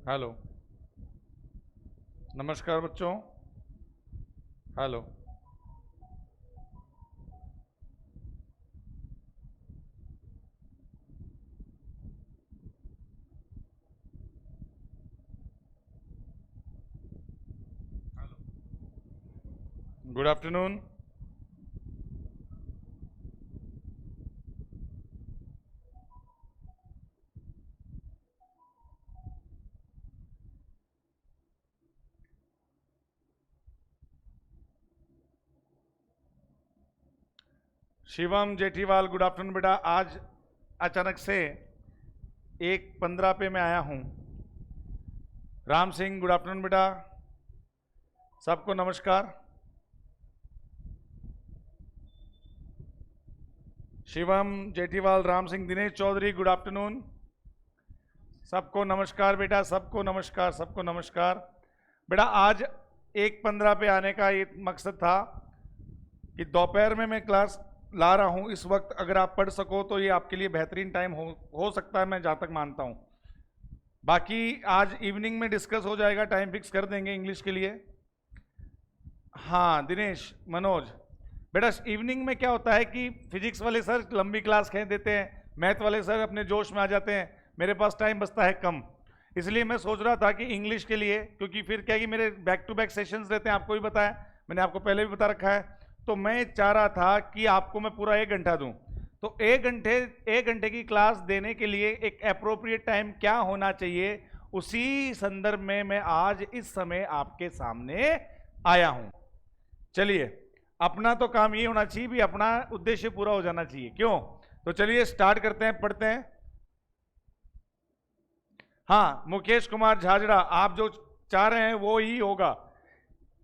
Hello, नमस्कार बच्चों। Hello, good afternoon. Shivam Jethiwal, good afternoon बेटा। आज अचानक से 1:15 पे मैं आया हूँ। राम सिंह, गुड आफ्टरनून बेटा। सबको नमस्कार। Shivam Jethiwal, Ram Singh, Dinesh Chaudhary, good afternoon. सबको नमस्कार बेटा, सबको नमस्कार, सबको नमस्कार बेटा। आज 1:15 पे आने का ये मकसद था कि दोपहर में मैं क्लास ला रहा हूँ। इस वक्त अगर आप पढ़ सको तो ये आपके लिए बेहतरीन टाइम हो सकता है, मैं जहाँ तक मानता हूँ। बाकी आज इवनिंग में डिस्कस हो जाएगा, टाइम फिक्स कर देंगे इंग्लिश के लिए। हाँ दिनेश, मनोज बेटा, इवनिंग में क्या होता है कि फिजिक्स वाले सर लंबी क्लास खींच देते हैं, मैथ वाले सर अपने जोश में आ जाते हैं, मेरे पास टाइम बचता है कम। इसलिए मैं सोच रहा था कि इंग्लिश के लिए, क्योंकि फिर क्या कि मेरे बैक टू बैक सेशंस रहते हैं, आपको भी पता है, मैंने आपको पहले भी बता रखा है। तो मैं चाह रहा था कि आपको मैं पूरा 1 घंटा दूं। तो 1 घंटे की क्लास देने के लिए एक अप्रोप्रिएट टाइम क्या होना चाहिए, उसी संदर्भ में मैं आज इस समय आपके सामने आया हूं। चलिए, अपना तो काम ये होना चाहिए भी, अपना उद्देश्य पूरा हो जाना चाहिए, क्यों? तो चलिए स्टार्ट करते हैं, पढ़ते हैं। हाँ मुकेश कुमार झाझड़ा, आप जो चाह रहे हैं वो ही होगा।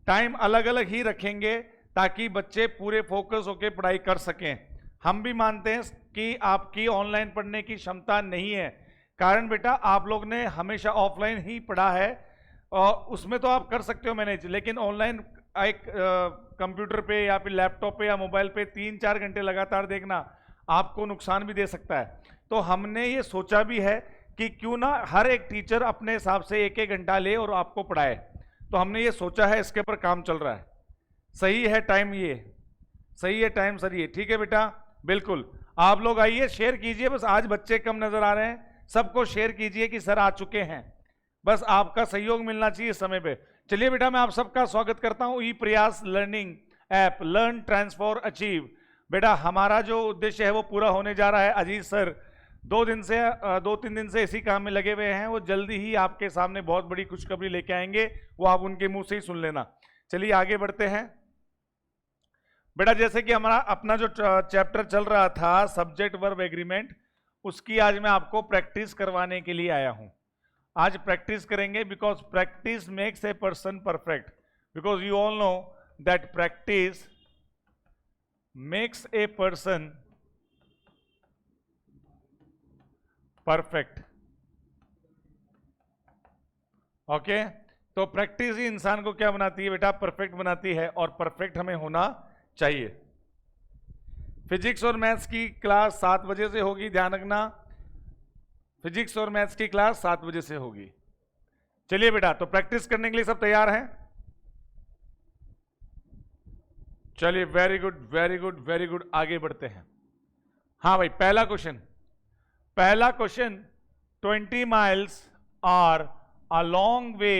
टाइम अलग अलग ही रखेंगे ताकि बच्चे पूरे फोकस होकर पढ़ाई कर सकें। हम भी मानते हैं कि आपकी ऑनलाइन पढ़ने की क्षमता नहीं है, कारण बेटा आप लोग ने हमेशा ऑफलाइन ही पढ़ा है और उसमें तो आप कर सकते हो मैनेज, लेकिन ऑनलाइन एक कंप्यूटर पे या फिर लैपटॉप पे या मोबाइल पे 3-4 घंटे लगातार देखना आपको नुकसान भी दे सकता है। तो हमने ये सोचा भी है कि क्यों ना हर एक टीचर अपने हिसाब से 1-1 घंटा ले और आपको पढ़ाए। तो हमने ये सोचा है, इसके ऊपर काम चल रहा है। सही है टाइम, ये सही है टाइम सर, ये ठीक है बेटा, बिल्कुल। आप लोग आइए, शेयर कीजिए, बस आज बच्चे कम नजर आ रहे हैं, सबको शेयर कीजिए कि सर आ चुके हैं, बस आपका सहयोग मिलना चाहिए इस समय पे। चलिए बेटा, मैं आप सबका स्वागत करता हूं ई प्रयास लर्निंग ऐप, लर्न ट्रांसफॉर अचीव। बेटा हमारा जो उद्देश्य है वो पूरा होने जा रहा है। अजीत सर 2-3 दिन से इसी काम में लगे हुए हैं, वो जल्दी ही आपके सामने बहुत बड़ी खुशखबरी लेके आएंगे, वो आप उनके मुंह से ही सुन लेना। चलिए आगे बढ़ते हैं बेटा। जैसे कि हमारा अपना जो चैप्टर चल रहा था सब्जेक्ट वर्ब एग्रीमेंट, उसकी आज मैं आपको प्रैक्टिस करवाने के लिए आया हूं। आज प्रैक्टिस करेंगे, because practice makes a person perfect, because you all know that practice makes a person perfect. Okay, तो प्रैक्टिस ही इंसान को क्या बनाती है बेटा? परफेक्ट बनाती है, और परफेक्ट हमें होना चाहिए। फिजिक्स और मैथ्स की क्लास 7 बजे से होगी, ध्यान रखना, फिजिक्स और मैथ्स की क्लास 7 बजे से होगी। चलिए बेटा, तो प्रैक्टिस करने के लिए सब तैयार हैं? चलिए, very good very good very good, आगे बढ़ते हैं। हाँ भाई, पहला question 20 miles are a long way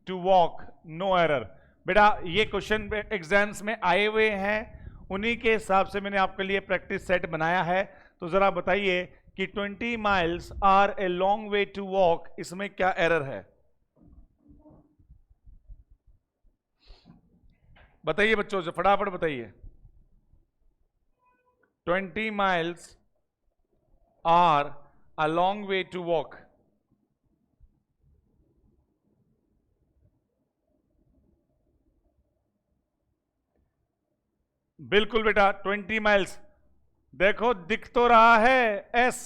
to walk, no error. बेटा ये क्वेश्चन एग्जाम्स में आए हुए हैं, उन्हीं के हिसाब से मैंने आपके लिए प्रैक्टिस सेट बनाया है। तो जरा बताइए कि 20 miles are a long way to walk, इसमें क्या एरर है? बताइए बच्चों से, फटाफट बताइए। 20 miles are a long way to walk. बिल्कुल बेटा, 20 माइल्स, देखो दिख तो रहा है एस,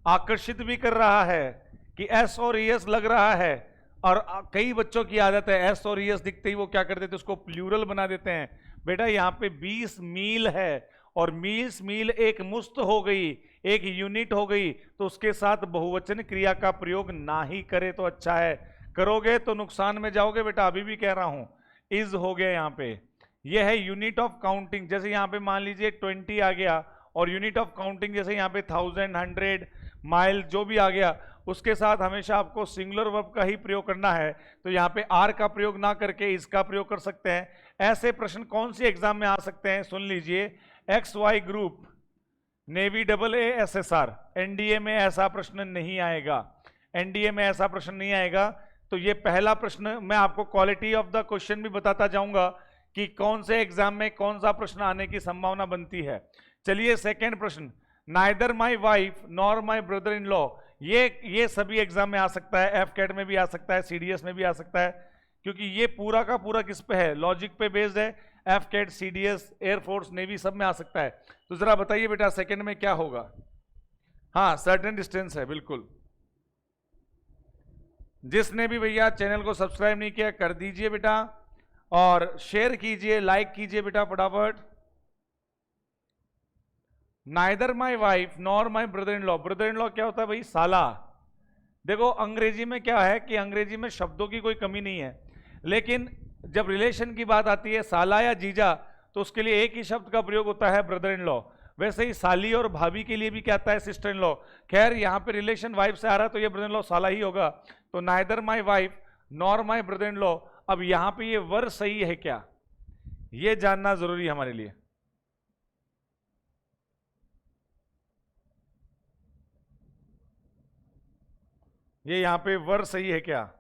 आकर्षित भी कर रहा है कि एस और एस लग रहा है, और कई बच्चों की आदत है एस और एस दिखते ही वो क्या कर देते हैं, उसको प्लूरल बना देते हैं। बेटा यहाँ पे 20 मील है, और मील्स मील एक मुस्त हो गई, एक यूनिट हो गई तो उसके साथ बहुवचन क्रिया का प्रयोग ना ही करे तो अच्छा है, करोगे तो नुकसान में जाओगे बेटा, अभी भी कह रहा हूं। इज हो गया यहाँ पे, ये है यूनिट ऑफ काउंटिंग। जैसे यहाँ पे मान लीजिए 20 आ गया, और यूनिट ऑफ काउंटिंग जैसे यहाँ पे 1000, 100, माइल जो भी आ गया, उसके साथ हमेशा आपको सिंगुलर वर्ब का ही प्रयोग करना है। तो यहाँ पे आर का प्रयोग ना करके इसका प्रयोग कर सकते हैं। ऐसे प्रश्न कौन सी एग्जाम में आ सकते हैं, सुन लीजिए। XY group, navy AASSR, NDA में ऐसा प्रश्न नहीं आएगा, एनडीए में ऐसा प्रश्न नहीं आएगा। तो ये पहला प्रश्न, मैं आपको क्वालिटी ऑफ द क्वेश्चन भी बताता जाऊंगा कि कौन से एग्जाम में कौन सा प्रश्न आने की संभावना बनती है। चलिए सेकंड प्रश्न, neither my wife nor my brother in law, ये सभी एग्जाम में आ सकता है, एफ में भी आ सकता है, सीडीएस में भी आ सकता है, क्योंकि ये पूरा का पूरा किस पे है, लॉजिक पे बेस्ड है। एफ सीडीएस, एयरफोर्स, नेवी सब में आ सकता है। तो जरा बताइए बेटा सेकंड में क्या होगा। हाँ, सर्टेन डिस्टेंस है, बिल्कुल। जिसने भी भैया चैनल को सब्सक्राइब नहीं किया कर दीजिए बेटा, और शेयर कीजिए, लाइक कीजिए बेटा फटाफट। Neither my wife nor my brother in law, brother in law क्या होता है भाई, साला। देखो अंग्रेजी में क्या है कि अंग्रेजी में शब्दों की कोई कमी नहीं है, लेकिन जब रिलेशन की बात आती है, साला या जीजा, तो उसके लिए एक ही शब्द का प्रयोग होता है, ब्रदर इन लॉ। वैसे ही साली और भाभी के लिए भी क्या आता है, सिस्टर इन लॉ। खैर यहाँ पे रिलेशन वाइफ से आ रहा है तो ये ब्रदर इन लॉ साला ही होगा। तो neither my wife nor my brother in law. अब यहाँ पे ये वर्ड सही है क्या, ये जानना जरूरी है हमारे लिए। ये यहां पे वर्ड सही है क्या,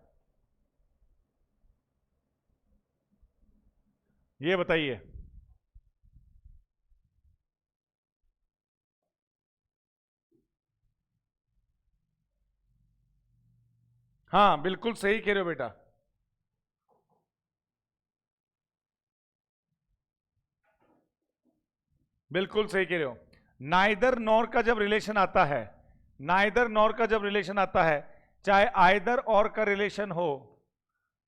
ये बताइए। हाँ बिल्कुल सही कह रहे हो बेटा, बिल्कुल सही कह रहे हो। नाइदर नॉर का जब रिलेशन आता है, नाइदर नॉर का जब रिलेशन आता है, चाहे आइदर और का रिलेशन हो,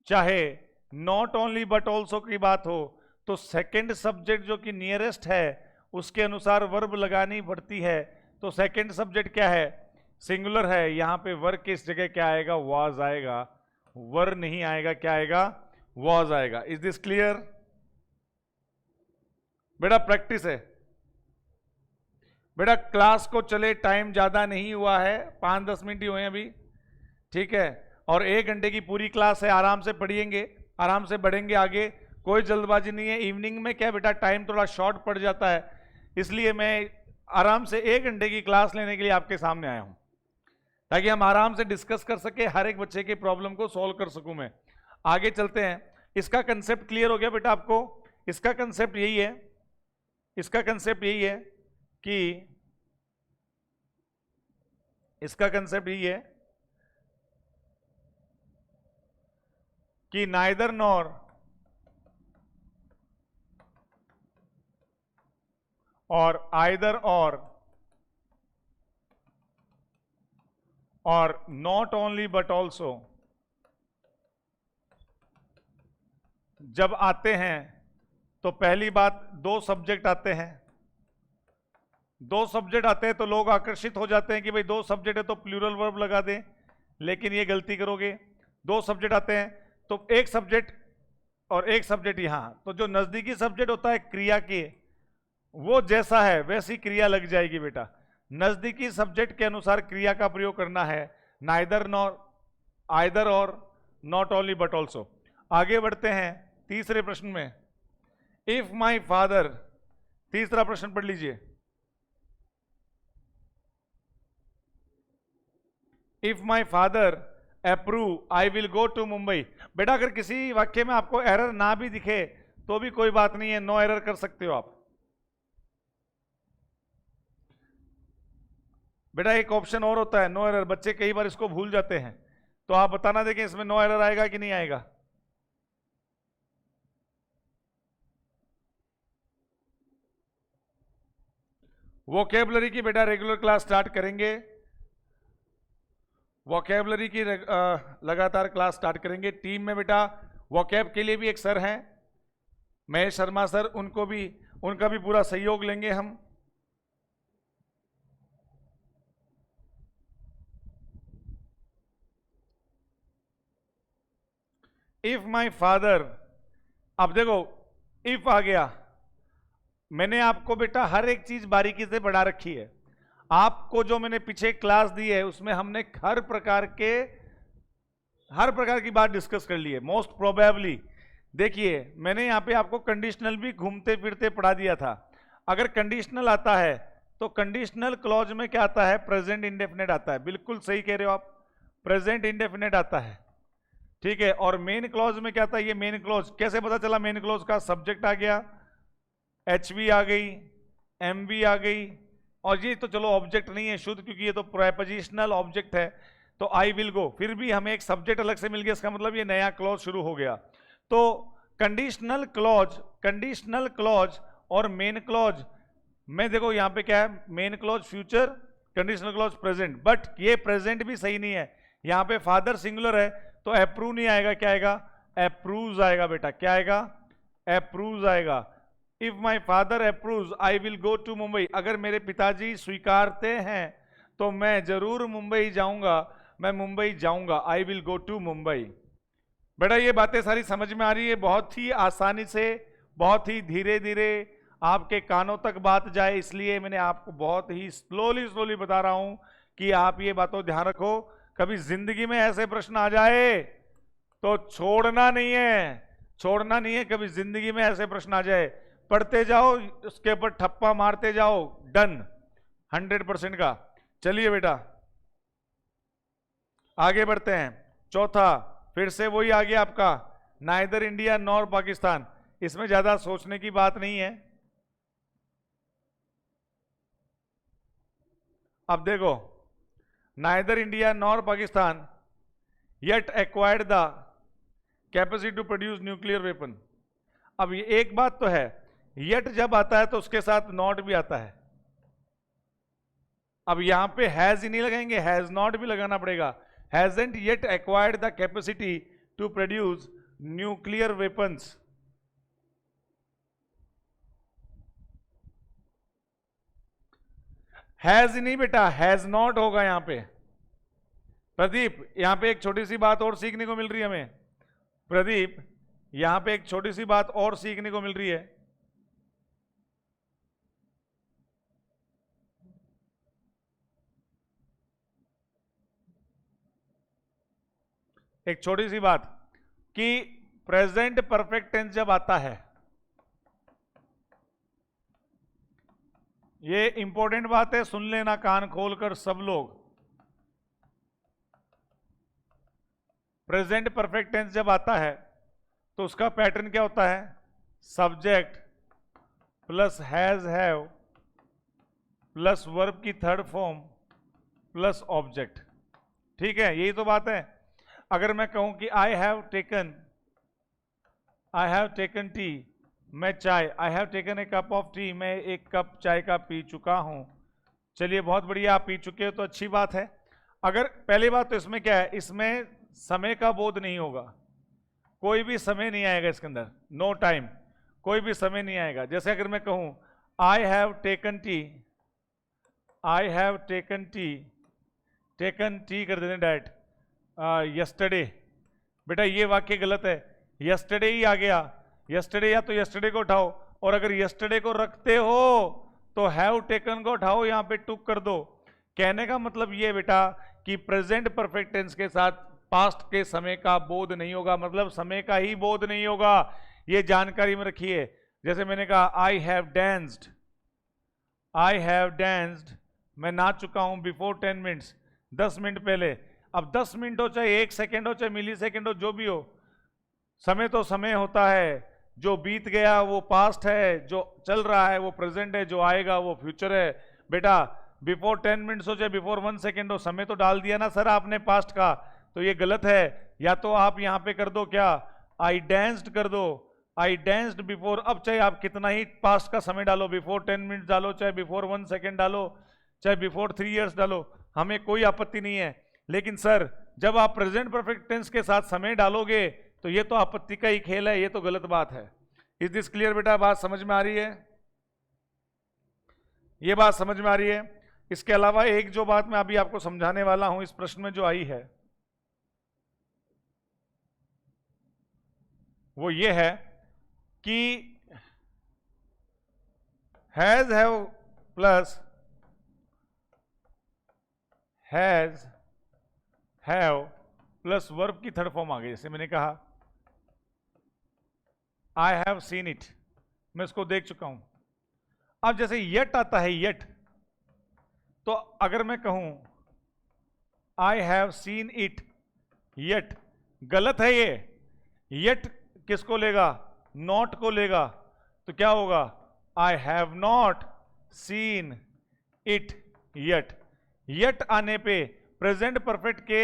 चाहे नॉट ओनली बट ऑल्सो की बात हो, तो सेकंड सब्जेक्ट जो कि नियरेस्ट है उसके अनुसार वर्ब लगानी पड़ती है। तो सेकंड सब्जेक्ट क्या है, सिंगुलर है। यहां पे वर्ब किस जगह क्या आएगा, वाज आएगा, वर नहीं आएगा, क्या आएगा, वाज आएगा। इज दिस क्लियर बेटा, प्रैक्टिस है बेटा। क्लास को चले टाइम ज्यादा नहीं हुआ है, 5-10 मिनट ही हुए हैं अभी, ठीक है। और 1 घंटे की पूरी क्लास है, आराम से पढ़िएंगे, आराम से बढ़ेंगे आगे, कोई जल्दबाजी नहीं है। इवनिंग में क्या बेटा टाइम थोड़ा शॉर्ट पड़ जाता है, इसलिए मैं आराम से 1 घंटे की क्लास लेने के लिए आपके सामने आया हूं, ताकि हम आराम से डिस्कस कर सके, हर एक बच्चे के प्रॉब्लम को सॉल्व कर सकूं मैं। आगे चलते हैं। इसका कंसेप्ट क्लियर हो गया बेटा आपको। इसका कंसेप्ट यही है, इसका कंसेप्ट यही है कि इसका कंसेप्ट यही है कि नाइदर नॉर और आइदर और नॉट ओनली बट ऑल्सो जब आते हैं तो पहली बात 2 सब्जेक्ट आते हैं। 2 सब्जेक्ट आते हैं तो लोग आकर्षित हो जाते हैं कि भाई 2 सब्जेक्ट है तो प्लूरल वर्ब लगा दें, लेकिन ये गलती करोगे। 2 सब्जेक्ट आते हैं तो एक सब्जेक्ट और एक सब्जेक्ट यहां, तो जो नजदीकी सब्जेक्ट होता है क्रिया के, वो जैसा है वैसी क्रिया लग जाएगी बेटा। नजदीकी सब्जेक्ट के अनुसार क्रिया का प्रयोग करना है, नाइदर नॉर, आइदर और, नॉट ओनली बट ऑल्सो। आगे बढ़ते हैं तीसरे प्रश्न में। इफ माई फादर, तीसरा प्रश्न पढ़ लीजिए। If my father approve I will go to Mumbai. बेटा अगर किसी वाक्य में आपको एरर ना भी दिखे तो भी कोई बात नहीं है, नो एरर कर सकते हो आप। बेटा एक ऑप्शन और होता है नो एरर, बच्चे कई बार इसको भूल जाते हैं, तो आप बताना देखें इसमें नो एरर आएगा कि नहीं आएगा। वोकेबलरी की बेटा रेगुलर क्लास स्टार्ट करेंगे, वोकेबलरी की लगातार क्लास स्टार्ट करेंगे। टीम में बेटा वोकेब के लिए भी एक सर हैं, महेश शर्मा सर, उनका भी पूरा सहयोग लेंगे हम। इफ माई फादर, अब देखो इफ आ गया, मैंने आपको बेटा हर एक चीज बारीकी से बढ़ा रखी है। आपको जो मैंने पीछे क्लास दी है उसमें हमने हर प्रकार की बात डिस्कस कर ली है। मोस्ट प्रोबेबली देखिए मैंने यहां पे आपको कंडीशनल भी घूमते फिरते पढ़ा दिया था। अगर कंडीशनल आता है तो कंडीशनल क्लॉज में क्या आता है? प्रेजेंट इंडेफिनेट आता है। बिल्कुल सही कह रहे हो आप, प्रेजेंट इंडेफिनेट आता है, ठीक है। और मेन क्लॉज में क्या आता है? ये मेन क्लॉज कैसे पता चला? मेन क्लॉज का सब्जेक्ट आ गया, HV आ गई, MV आ गई, और ये तो चलो ऑब्जेक्ट नहीं है शुद्ध, क्योंकि ये तो प्रेपोजिशनल ऑब्जेक्ट है, तो आई विल गो। फिर भी हमें एक सब्जेक्ट अलग से मिल गया, इसका मतलब ये नया क्लॉज शुरू हो गया। तो कंडीशनल क्लॉज और मेन क्लॉज में देखो यहां पे क्या है? Main clause future, conditional clause present. But ये प्रेजेंट भी सही नहीं है, यहां पे फादर सिंगुलर है तो अप्रूव नहीं आएगा, क्या आएगा? अप्रूव्स आएगा बेटा। क्या आएगा? अप्रूव्स आएगा। If my father approves I will go to Mumbai, अगर मेरे पिताजी स्वीकारते हैं तो मैं जरूर मुंबई जाऊंगा, मैं मुंबई जाऊंगा, I will go to Mumbai. बेटा ये बातें सारी समझ में आ रही है? बहुत ही आसानी से, बहुत ही धीरे धीरे आपके कानों तक बात जाए, इसलिए मैंने आपको बहुत ही स्लोली बता रहा हूं कि आप ये बातों ध्यान रखो। कभी जिंदगी में ऐसे प्रश्न आ जाए तो छोड़ना नहीं है, कभी जिंदगी में ऐसे प्रश्न आ जाए, पढ़ते जाओ, उसके ऊपर ठप्पा मारते जाओ, डन 100% का। चलिए बेटा आगे बढ़ते हैं। चौथा फिर से वही आ गया आपका, नाइदर इंडिया नॉर पाकिस्तान। इसमें ज्यादा सोचने की बात नहीं है। अब देखो, neither India nor Pakistan yet acquired the capacity to produce nuclear weapon. अब ये एक बात तो है, येट जब आता है तो उसके साथ नॉट भी आता है। अब यहां पे हैज ही नहीं लगाएंगे, हैज नॉट भी लगाना पड़ेगा। Hasn't yet acquired the capacity to produce nuclear weapons. Has नहीं बेटा, हैज नॉट होगा यहां पे। प्रदीप यहां पे एक छोटी सी बात और सीखने को मिल रही है हमें। प्रदीप यहां पे एक छोटी सी बात और सीखने को मिल रही है। एक छोटी सी बात कि प्रेजेंट परफेक्ट टेंस जब आता है, ये इंपॉर्टेंट बात है, सुन लेना कान खोलकर सब लोग। प्रेजेंट परफेक्ट टेंस जब आता है तो उसका पैटर्न क्या होता है? Subject plus has have plus verb की थर्ड फॉर्म प्लस ऑब्जेक्ट। ठीक है, यही तो बात है। अगर मैं कहूं कि आई हैव टेकन टी, मैं चाय, I have taken a cup of T, मैं एक कप चाय का पी चुका हूं। चलिए बहुत बढ़िया, आप पी चुके हो तो अच्छी बात है। अगर पहली बात तो इसमें क्या है? इसमें समय का बोध नहीं होगा, कोई भी समय नहीं आएगा इसके अंदर, नो टाइम, कोई भी समय नहीं आएगा। जैसे अगर मैं कहूं I have taken T, I have taken T, taken T कर देते डायरेक्ट, यस्टरडे, बेटा ये वाक्य गलत है, यस्टरडे ही आ गया। यस्टरडे या तो यस्टरडे को उठाओ, और अगर यस्टरडे को रखते हो तो हैव टेकन को उठाओ, यहां पे टुक कर दो। कहने का मतलब ये बेटा कि प्रेजेंट परफेक्ट टेंस के साथ पास्ट के समय का बोध नहीं होगा, मतलब समय का ही बोध नहीं होगा। ये जानकारी में रखिए। जैसे मैंने कहा I have danced, I have danced, मैं नाच चुका हूं बिफोर 10 मिनट्स, 10 मिनट पहले। अब 10 मिनट हो, चाहे 1 सेकेंड हो, चाहे मिली सेकेंड हो, जो भी हो, समय तो समय होता है। जो बीत गया वो पास्ट है, जो चल रहा है वो प्रेजेंट है, जो आएगा वो फ्यूचर है। बेटा बिफोर 10 मिनट्स हो चाहे बिफोर 1 सेकेंड हो, समय तो डाल दिया ना सर आपने पास्ट का, तो ये गलत है। या तो आप यहां पे कर दो क्या, आई डांस्ड कर दो, आई डांस्ड बिफोर। अब चाहे आप कितना ही पास्ट का समय डालो, बिफोर 10 मिनट्स डालो, चाहे बिफोर 1 सेकेंड डालो, चाहे बिफोर 3 इयर्स डालो, हमें कोई आपत्ति नहीं है। लेकिन सर जब आप प्रेजेंट परफेक्ट टेंस के साथ समय डालोगे तो ये तो आपत्ति का ही खेल है, ये तो गलत बात है। इज दिस क्लियर बेटा? बात समझ में आ रही है? ये बात समझ में आ रही है? इसके अलावा एक जो बात मैं अभी आपको समझाने वाला हूं इस प्रश्न में जो आई है, वो ये है कि has have plus has have plus verb की थर्ड फॉर्म आ गई। जैसे मैंने कहा आई हैव सीन इट, मैं इसको देख चुका हूं। अब जैसे येट आता है, येट, तो अगर मैं कहूं I have seen it yet, गलत है ये। येट किसको लेगा? नॉट को लेगा। तो क्या होगा? I have not seen it yet. Yet आने पे प्रेजेंट परफेक्ट के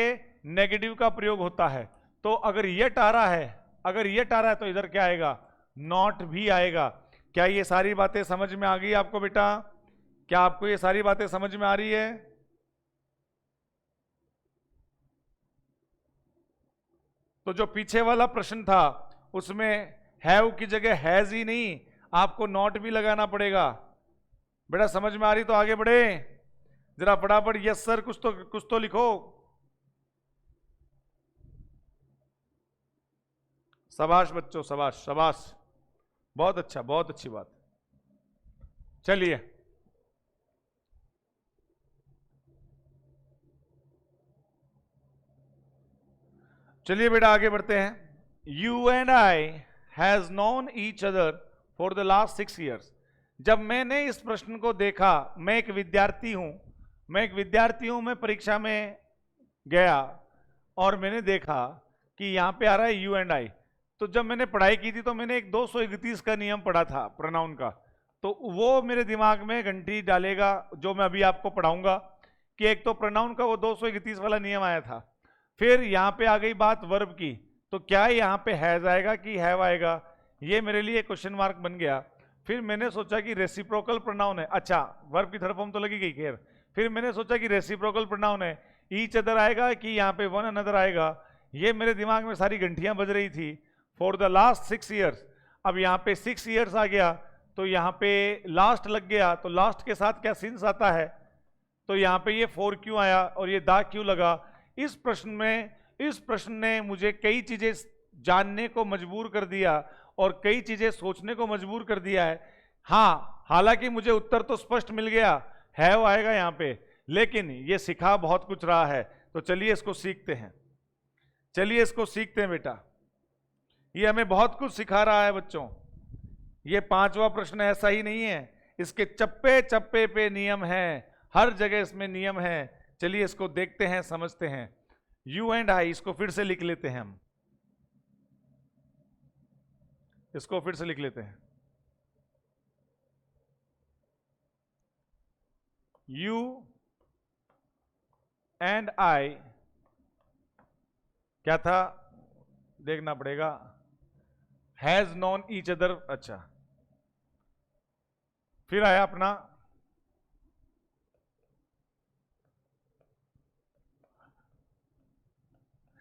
नेगेटिव का प्रयोग होता है। तो अगर येट आ रहा है, अगर येट आ रहा है तो इधर क्या आएगा? नॉट भी आएगा। क्या ये सारी बातें समझ में आ गई आपको बेटा? क्या आपको ये सारी बातें समझ में आ रही है? तो जो पीछे वाला प्रश्न था उसमें हैव की जगह हैज ही नहीं, आपको नॉट भी लगाना पड़ेगा। बेटा समझ में आ रही तो आगे बढ़े, जरा फटाफट यस सर कुछ तो लिखो। शाबाश बच्चों, शाबाश शाबाश, बहुत अच्छा, बहुत अच्छी बात। चलिए चलिए बेटा आगे बढ़ते हैं। You and I has known each other for the last 6 years। जब मैंने इस प्रश्न को देखा, मैं एक विद्यार्थी हूं, मैं परीक्षा में गया और मैंने देखा कि यहां पे आ रहा है यू एंड आई। तो जब मैंने पढ़ाई की थी तो मैंने एक 231 का नियम पढ़ा था प्रोनाउन का, तो वो मेरे दिमाग में घंटी डालेगा जो मैं अभी आपको पढ़ाऊंगा कि एक तो प्रोनाउन का वो 231 वाला नियम आया था। फिर यहां पे आ गई बात वर्ब की, तो क्या यहां पे हैज आएगा कि हैव आएगा? ये मेरे लिए क्वेश्चन मार्क बन गया। फिर मैंने सोचा कि रेसिप्रोकल प्रोनाउन है, अच्छा वर्ब की थर्ड फॉर्म तो लगी गई खैर। फिर मैंने सोचा कि रेसिप्रोकल प्रोनाउन है, ईच अदर आएगा कि यहाँ पे वन अनदर आएगा? ये मेरे दिमाग में सारी घंटियां बज रही थी। फॉर द लास्ट 6 years, अब यहाँ पे 6 years आ गया तो यहाँ पे लास्ट लग गया, तो लास्ट के साथ क्या सिंस आता है? तो यहाँ पे ये फॉर क्यों आया और ये दा क्यों लगा? इस प्रश्न ने मुझे कई चीजें जानने को मजबूर कर दिया और कई चीजें सोचने को मजबूर कर दिया है। हाँ, हालांकि मुझे उत्तर तो स्पष्ट मिल गया, हैव आएगा यहाँ पे, लेकिन ये सिखा बहुत कुछ रहा है। तो चलिए इसको सीखते हैं, बेटा। ये हमें बहुत कुछ सिखा रहा है बच्चों। ये 5वां प्रश्न ऐसा ही नहीं है, इसके चप्पे चप्पे पे नियम है, हर जगह इसमें नियम है। चलिए इसको देखते हैं, समझते हैं। यू एंड आई, इसको फिर से लिख लेते हैं हम, इसको फिर से लिख लेते हैं। यू एंड आई क्या था देखना पड़ेगा, हैज नॉन ईच अदर। अच्छा, फिर आया अपना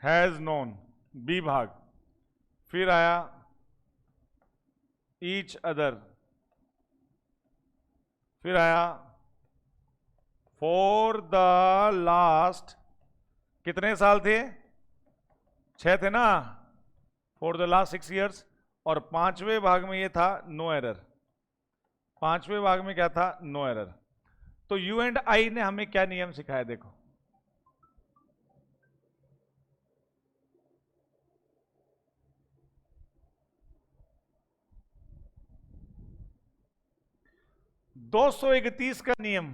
हैज नोन, बी भाग। फिर आया ईच अदर, फिर आया फॉर द लास्ट, कितने साल थे? 6 थे ना, फॉर द लास्ट 6 years। और 5वें भाग में ये था नो एरर। 5वें भाग में क्या था? No error. तो यू एंड आई ने हमें क्या नियम सिखाया? देखो, दो 231 का नियम,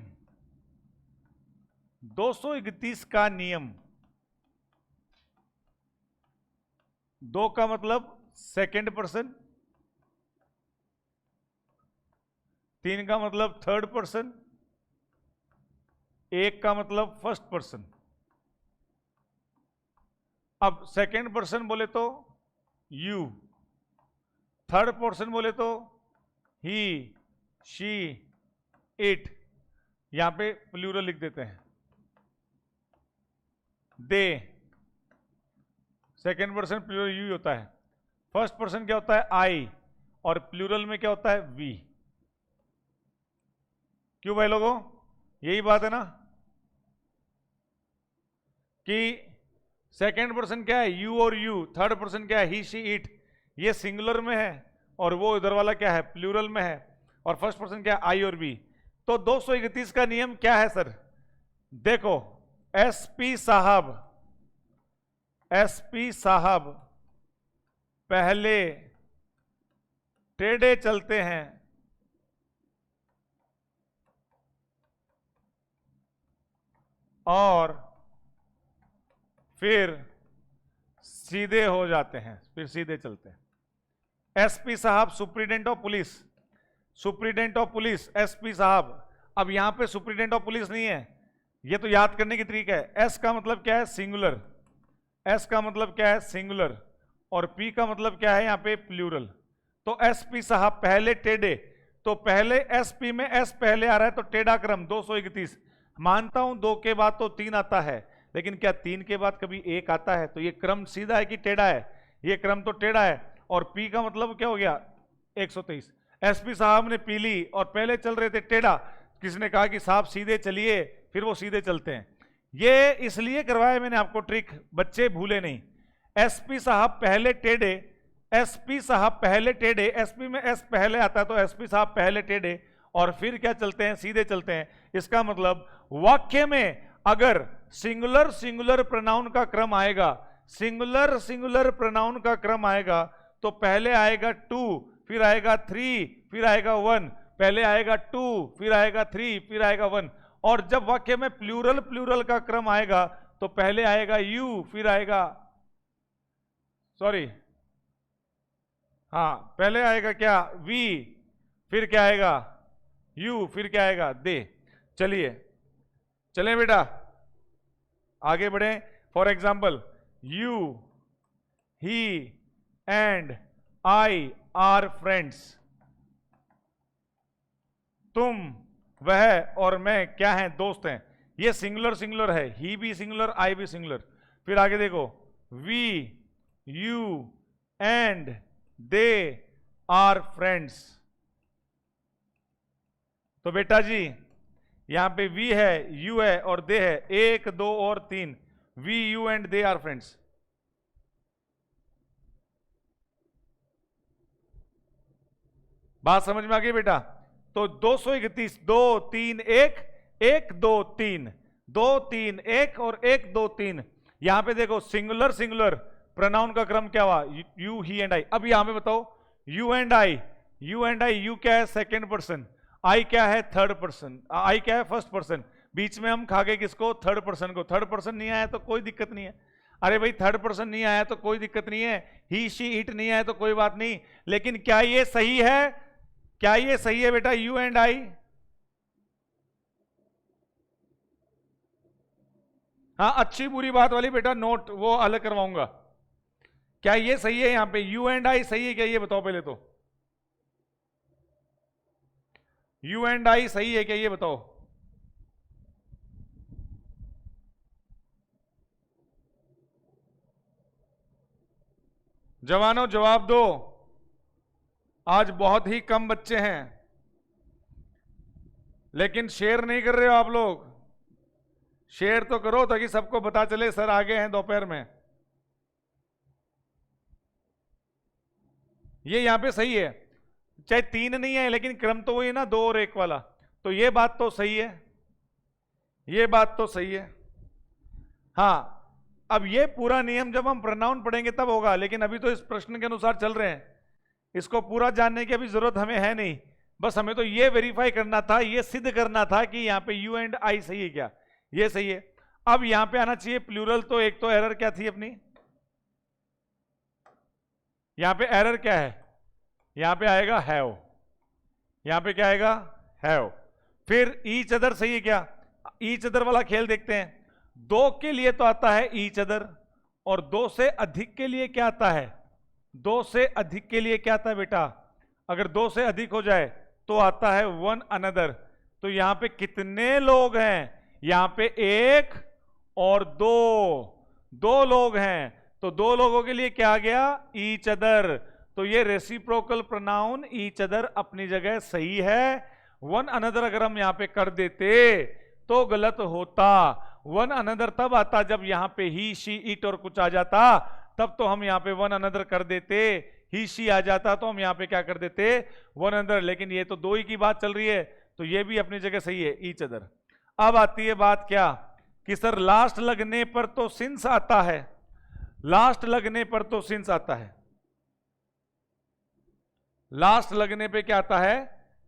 231 का नियम। 2 का मतलब सेकंड पर्सन, 3 का मतलब थर्ड पर्सन, 1 का मतलब फर्स्ट पर्सन। अब सेकंड पर्सन बोले तो यू, थर्ड पर्सन बोले तो ही, शी, इट। यहां पे प्लूरल लिख देते हैं, दे। सेकंड पर्सन प्लूरल यू होता है, फर्स्ट पर्सन क्या होता है? आई, और प्लूरल में क्या होता है? वी। क्यों भाई लोगों, यही बात है ना कि सेकंड पर्सन क्या है? यू और यू। थर्ड पर्सन क्या है? ही, शी, इट। ये सिंगुलर में है और वो इधर वाला क्या है, प्लूरल में है, और फर्स्ट पर्सन क्या है, आई और बी। तो 231 का नियम क्या है सर? देखो, एसपी साहब पहले टेढ़े चलते हैं और फिर सीधे हो जाते हैं, फिर सीधे चलते हैं। एसपी साहब सुप्रीटेंडेंट ऑफ पुलिस, एसपी साहब। अब यहां पे सुप्रीटेंडेंट ऑफ पुलिस नहीं है, ये तो याद करने की तरीका है। एस का मतलब क्या है, सिंगुलर, एस का मतलब क्या है, सिंगुलर, और पी का मतलब क्या है, यहां पे प्लूरल। तो एसपी साहब पहले टेढ़े, तो पहले एसपी में एस पहले आ रहा है, तो टेढ़ा क्रम 231। मानता हूं 2 के बाद तो 3 आता है, लेकिन क्या 3 के बाद कभी 1 आता है? तो ये क्रम सीधा है कि टेढ़ा है? ये क्रम तो टेढ़ा है। और पी का मतलब क्या हो गया, 123। एसपी साहब ने पी ली और पहले चल रहे थे टेढ़ा, किसने कहा कि साहब सीधे चलिए, फिर वो सीधे चलते हैं। ये इसलिए करवाया मैंने आपको ट्रिक, बच्चे भूले नहीं। एसपी साहब पहले टेढ़े, एसपी साहब पहले टेढ़े, एसपी में एस पहले आता है, तो एसपी साहब पहले टेढ़े और फिर क्या चलते हैं, सीधे चलते हैं। इसका मतलब वाक्य में अगर सिंगुलर सिंगुलर प्रोनाउन का क्रम आएगा, सिंगुलर सिंगुलर प्रोनाउन का क्रम आएगा, तो पहले आएगा 2, फिर आएगा 3, फिर आएगा 1, पहले आएगा 2, फिर आएगा 3, फिर आएगा 1। और जब वाक्य में प्लूरल प्लूरल का क्रम आएगा, तो पहले आएगा यू, फिर आएगा, सॉरी, हाँ, पहले आएगा क्या, वी, फिर क्या आएगा, यू, फिर क्या आएगा, दे। चलिए चलें बेटा, आगे बढ़े। For example, you, he and I R friends. तुम, वह और मैं क्या हैं, दोस्त हैं। ये सिंगुलर सिंगुलर है, ही भी सिंगुलर, आई भी सिंगुलर। फिर आगे देखो, we, you and they are friends. तो बेटा जी यहां पे वी है, यू है और दे है, 1 2 और 3, we you and they are friends. बात समझ में आ गई बेटा? तो 231, 2 3 1, 1 2 3, 2 3 1 और 1 2 3। यहां पे देखो सिंगुलर सिंगुलर प्रोनाउन का क्रम क्या हुआ, यू, ही एंड आई। अब यहां पे बताओ, you and I, you and I, you क्या है, सेकेंड पर्सन, आई क्या है, थर्ड पर्सन, आई क्या है, फर्स्ट पर्सन। बीच में हम खा गए किसको, थर्ड पर्सन को। थर्ड पर्सन नहीं आया तो कोई दिक्कत नहीं है। अरे भाई थर्ड पर्सन नहीं आया तो कोई दिक्कत नहीं है, ही शी इट नहीं आया तो कोई बात नहीं। लेकिन क्या ये सही है, क्या ये सही है बेटा, यू एंड आई? हाँ, अच्छी बुरी बात वाली बेटा नोट वो अलग करवाऊंगा। क्या ये सही है, यहां पे यू एंड आई सही है क्या, ये बताओ पहले तो। यू एंड आई सही है क्या, ये बताओ। जवानों जवाब दो, आज बहुत ही कम बच्चे हैं, लेकिन शेयर नहीं कर रहे हो आप लोग। शेयर तो करो ताकि सबको पता चले सर आगे हैं दोपहर में। ये यहां पे सही है, चाहे 3 नहीं है लेकिन क्रम तो वही है ना, 2 और 1 वाला। तो ये बात तो सही है, ये बात तो सही है। हाँ, अब ये पूरा नियम जब हम प्रोनाउन पढ़ेंगे तब होगा, लेकिन अभी तो इस प्रश्न के अनुसार चल रहे हैं। इसको पूरा जानने की अभी जरूरत हमें है नहीं, बस हमें तो ये वेरीफाई करना था, ये सिद्ध करना था कि यहाँ पे यू एंड आई सही है क्या, ये सही है। अब यहां पे आना चाहिए प्लूरल, तो एक तो एरर क्या थी अपनी, यहां पे एरर क्या है, यहां पे आएगा हैव, यहां पे क्या आएगा, हैव। फिर ईच अदर सही है क्या, ईच अदर वाला खेल देखते हैं। 2 के लिए तो आता है ईच अदर, और 2 से अधिक के लिए क्या आता है, 2 से अधिक के लिए क्या आता है बेटा, अगर 2 से अधिक हो जाए तो आता है वन अनदर। तो यहां पे कितने लोग हैं, यहां पे 1 और 2 लोग हैं, तो 2 लोगों के लिए क्या आ गया, ईच अदर। तो ये रेसिप्रोकल प्रोनाउन ईच अदर अपनी जगह सही है। वन अनदर अगर हम यहां पे कर देते तो गलत होता। वन अनदर तब आता जब यहां पे ही शी इट और कुछ आ जाता, तब तो हम यहां पे वन अनदर कर देते ही शी आ जाता तो हम यहां पे क्या कर देते, वन अनदर, लेकिन ये तो दो ही की बात चल रही है तो ये भी अपनी जगह सही है, ईच अदर। अब आती है बात क्या कि सर लास्ट लगने पर तो सिंस आता है, लास्ट लगने पर तो सिंस आता है, लास्ट लगने पे क्या आता है,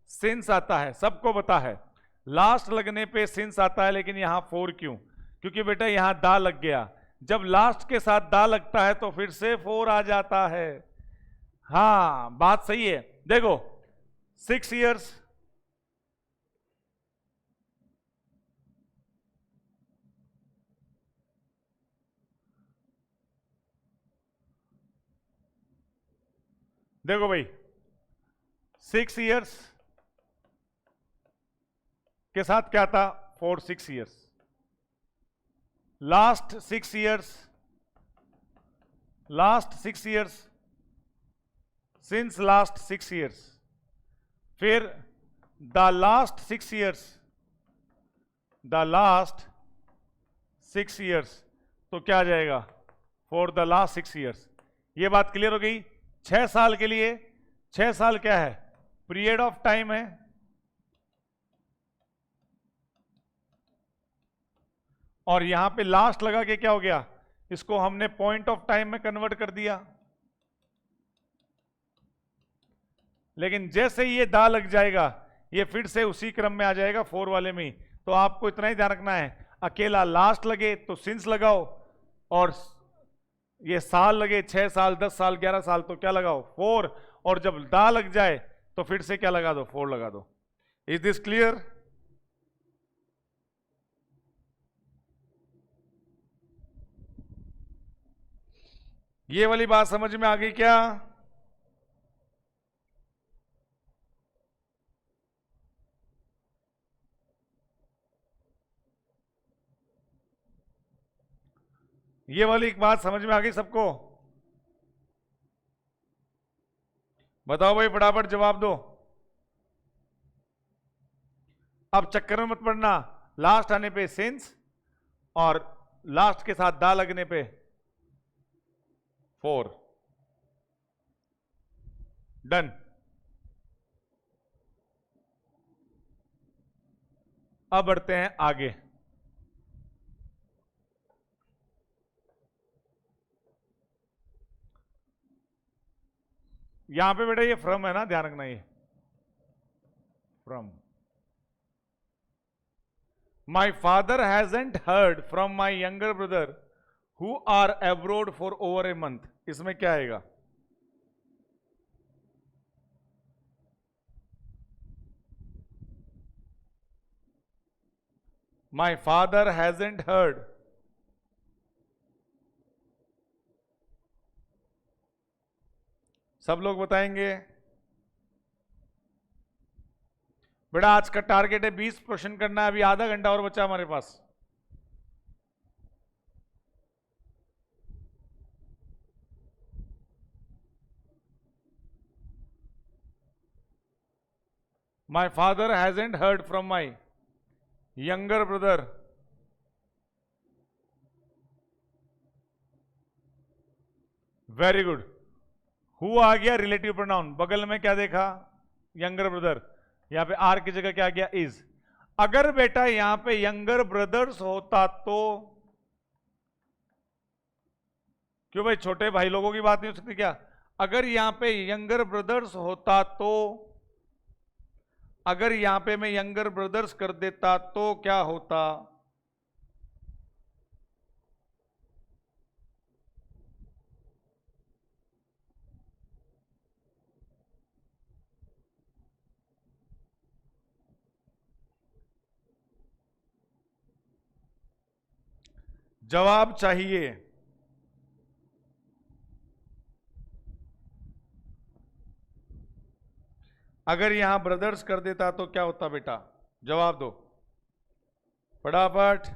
सिंस आता है, सबको पता है लास्ट लगने पे सिंस आता है, लेकिन यहां फोर क्यों, क्योंकि बेटा यहां दा लग गया, जब लास्ट के साथ दा लगता है तो फिर से फोर आ जाता है। हाँ बात सही है, देखो 6 years, देखो भाई 6 years के साथ क्या था, 4 6 years, last 6 years, last 6 years, since last 6 years, फिर the last 6 years, the last 6 years, तो क्या आ जाएगा, फॉर द लास्ट 6 years। ये बात क्लियर हो गई। 6 साल के लिए, 6 साल क्या है, पीरियड ऑफ टाइम है, और यहां पे लास्ट लगा के क्या हो गया, इसको हमने पॉइंट ऑफ टाइम में कन्वर्ट कर दिया, लेकिन जैसे ही ये दा लग जाएगा ये फिर से उसी क्रम में आ जाएगा 4 वाले में ही। तो आपको इतना ही ध्यान रखना है, अकेला लास्ट लगे तो सिंस लगाओ, और ये साल लगे 6 साल 10 साल 11 साल तो क्या लगाओ 4, और जब दा लग जाए तो फिर से क्या लगा दो, 4 लगा दो। Is this clear? ये वाली बात समझ में आ गई क्या? ये वाली एक बात समझ में आ गई सबको? बताओ भाई, फटाफट जवाब दो। अब चक्कर में मत पड़ना, लास्ट आने पे सिंस और लास्ट के साथ दा लगने पे 4। डन। अब बढ़ते हैं आगे। यहां पे बेटा ये फ्रॉम है ना, ध्यान रखना, ये from. My father hasn't heard from my younger brother who are abroad for over a month, इसमें क्या आएगा? माई फादर हैजंट हर्ड, सब लोग बताएंगे। बेटा आज का टारगेट है 20 क्वेश्चन करना है, अभी आधा घंटा और बचा हमारे पास। My father hasn't heard from my younger brother, very good. Who आ गया रिलेटिव प्रोनाउन, बगल में क्या देखा, यंगर ब्रदर, यहां पे आर की जगह क्या गया, इज। अगर बेटा यहां पे यंगर ब्रदर्स होता तो, क्यों भाई छोटे भाई लोगों की बात नहीं हो सकती क्या? अगर यहां पे यंगर ब्रदर्स होता तो, अगर यहां पे मैं यंगर ब्रदर्स कर देता तो क्या होता? जवाब चाहिए। अगर यहां ब्रदर्स कर देता तो क्या होता बेटा? जवाब दो फटाफट।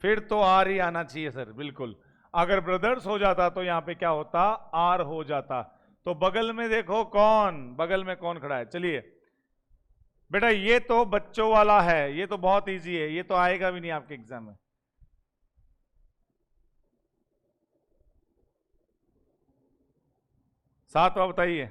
फिर तो आर ही आना चाहिए सर, बिल्कुल। अगर ब्रदर्स हो जाता तो यहां पे क्या होता, आर हो जाता। तो बगल में देखो कौन, बगल में कौन खड़ा है, चलिए बेटा ये तो बच्चों वाला है, ये तो बहुत इजी है, ये तो आएगा भी नहीं आपके एग्जाम में। सातवां बताइए।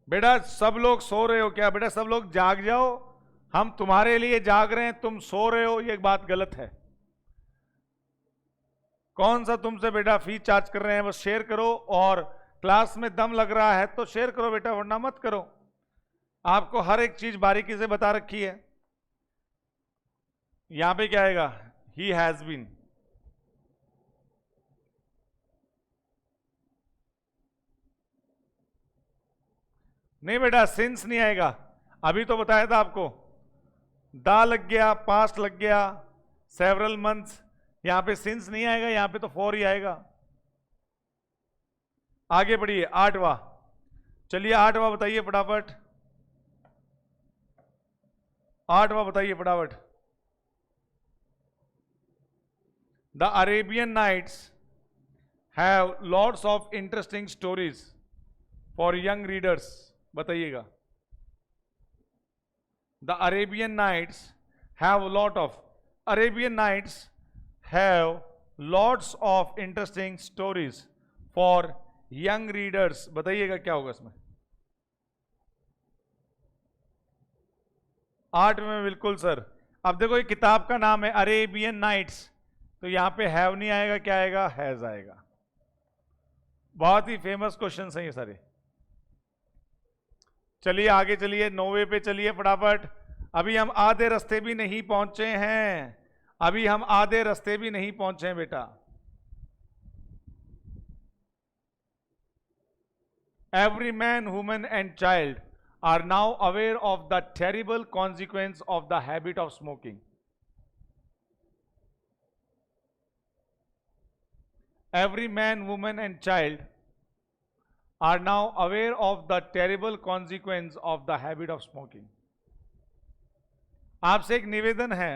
बेटा सब लोग सो रहे हो क्या? बेटा सब लोग जाग जाओ, हम तुम्हारे लिए जाग रहे हैं, तुम सो रहे हो, ये बात गलत है। कौन सा तुमसे बेटा फीस चार्ज कर रहे हैं? बस शेयर करो, और क्लास में दम लग रहा है तो शेयर करो बेटा, वरना मत करो। आपको हर एक चीज बारीकी से बता रखी है। यहां पे क्या आएगा? He has been. नहीं बेटा सिंस नहीं आएगा, अभी तो बताया था आपको। दा लग गया, पास्ट लग गया, सेवरल मंथ्स, यहां पे सिंस नहीं आएगा, यहां पे तो फॉर ही आएगा। आगे बढ़िए, आठवां। चलिए आठवां बताइए फटाफट, आठवां बताइए फटाफट। The Arabian Nights have lots of interesting stories for young readers. बताइएगा। The Arabian Nights have lot of, Arabian Nights have lots of interesting stories for young readers. बताइएगा क्या होगा इसमें। आठवें में बिल्कुल सर। अब देखो ये किताब का नाम है अरेबियन नाइट्स, तो यहां पे हैव नहीं आएगा, क्या आएगा? हैज आएगा। बहुत ही फेमस क्वेश्चन है ये सारे। चलिए आगे चलिए, नौवे पे चलिए फटाफट। अभी हम आधे रास्ते भी नहीं पहुंचे हैं, अभी हम आधे रास्ते भी नहीं पहुंचे हैं बेटा। Every man, woman and child are now aware of the terrible consequence of the habit of smoking. Every man, woman and child are now aware of the terrible consequence of the habit of smoking. आपसे एक निवेदन है,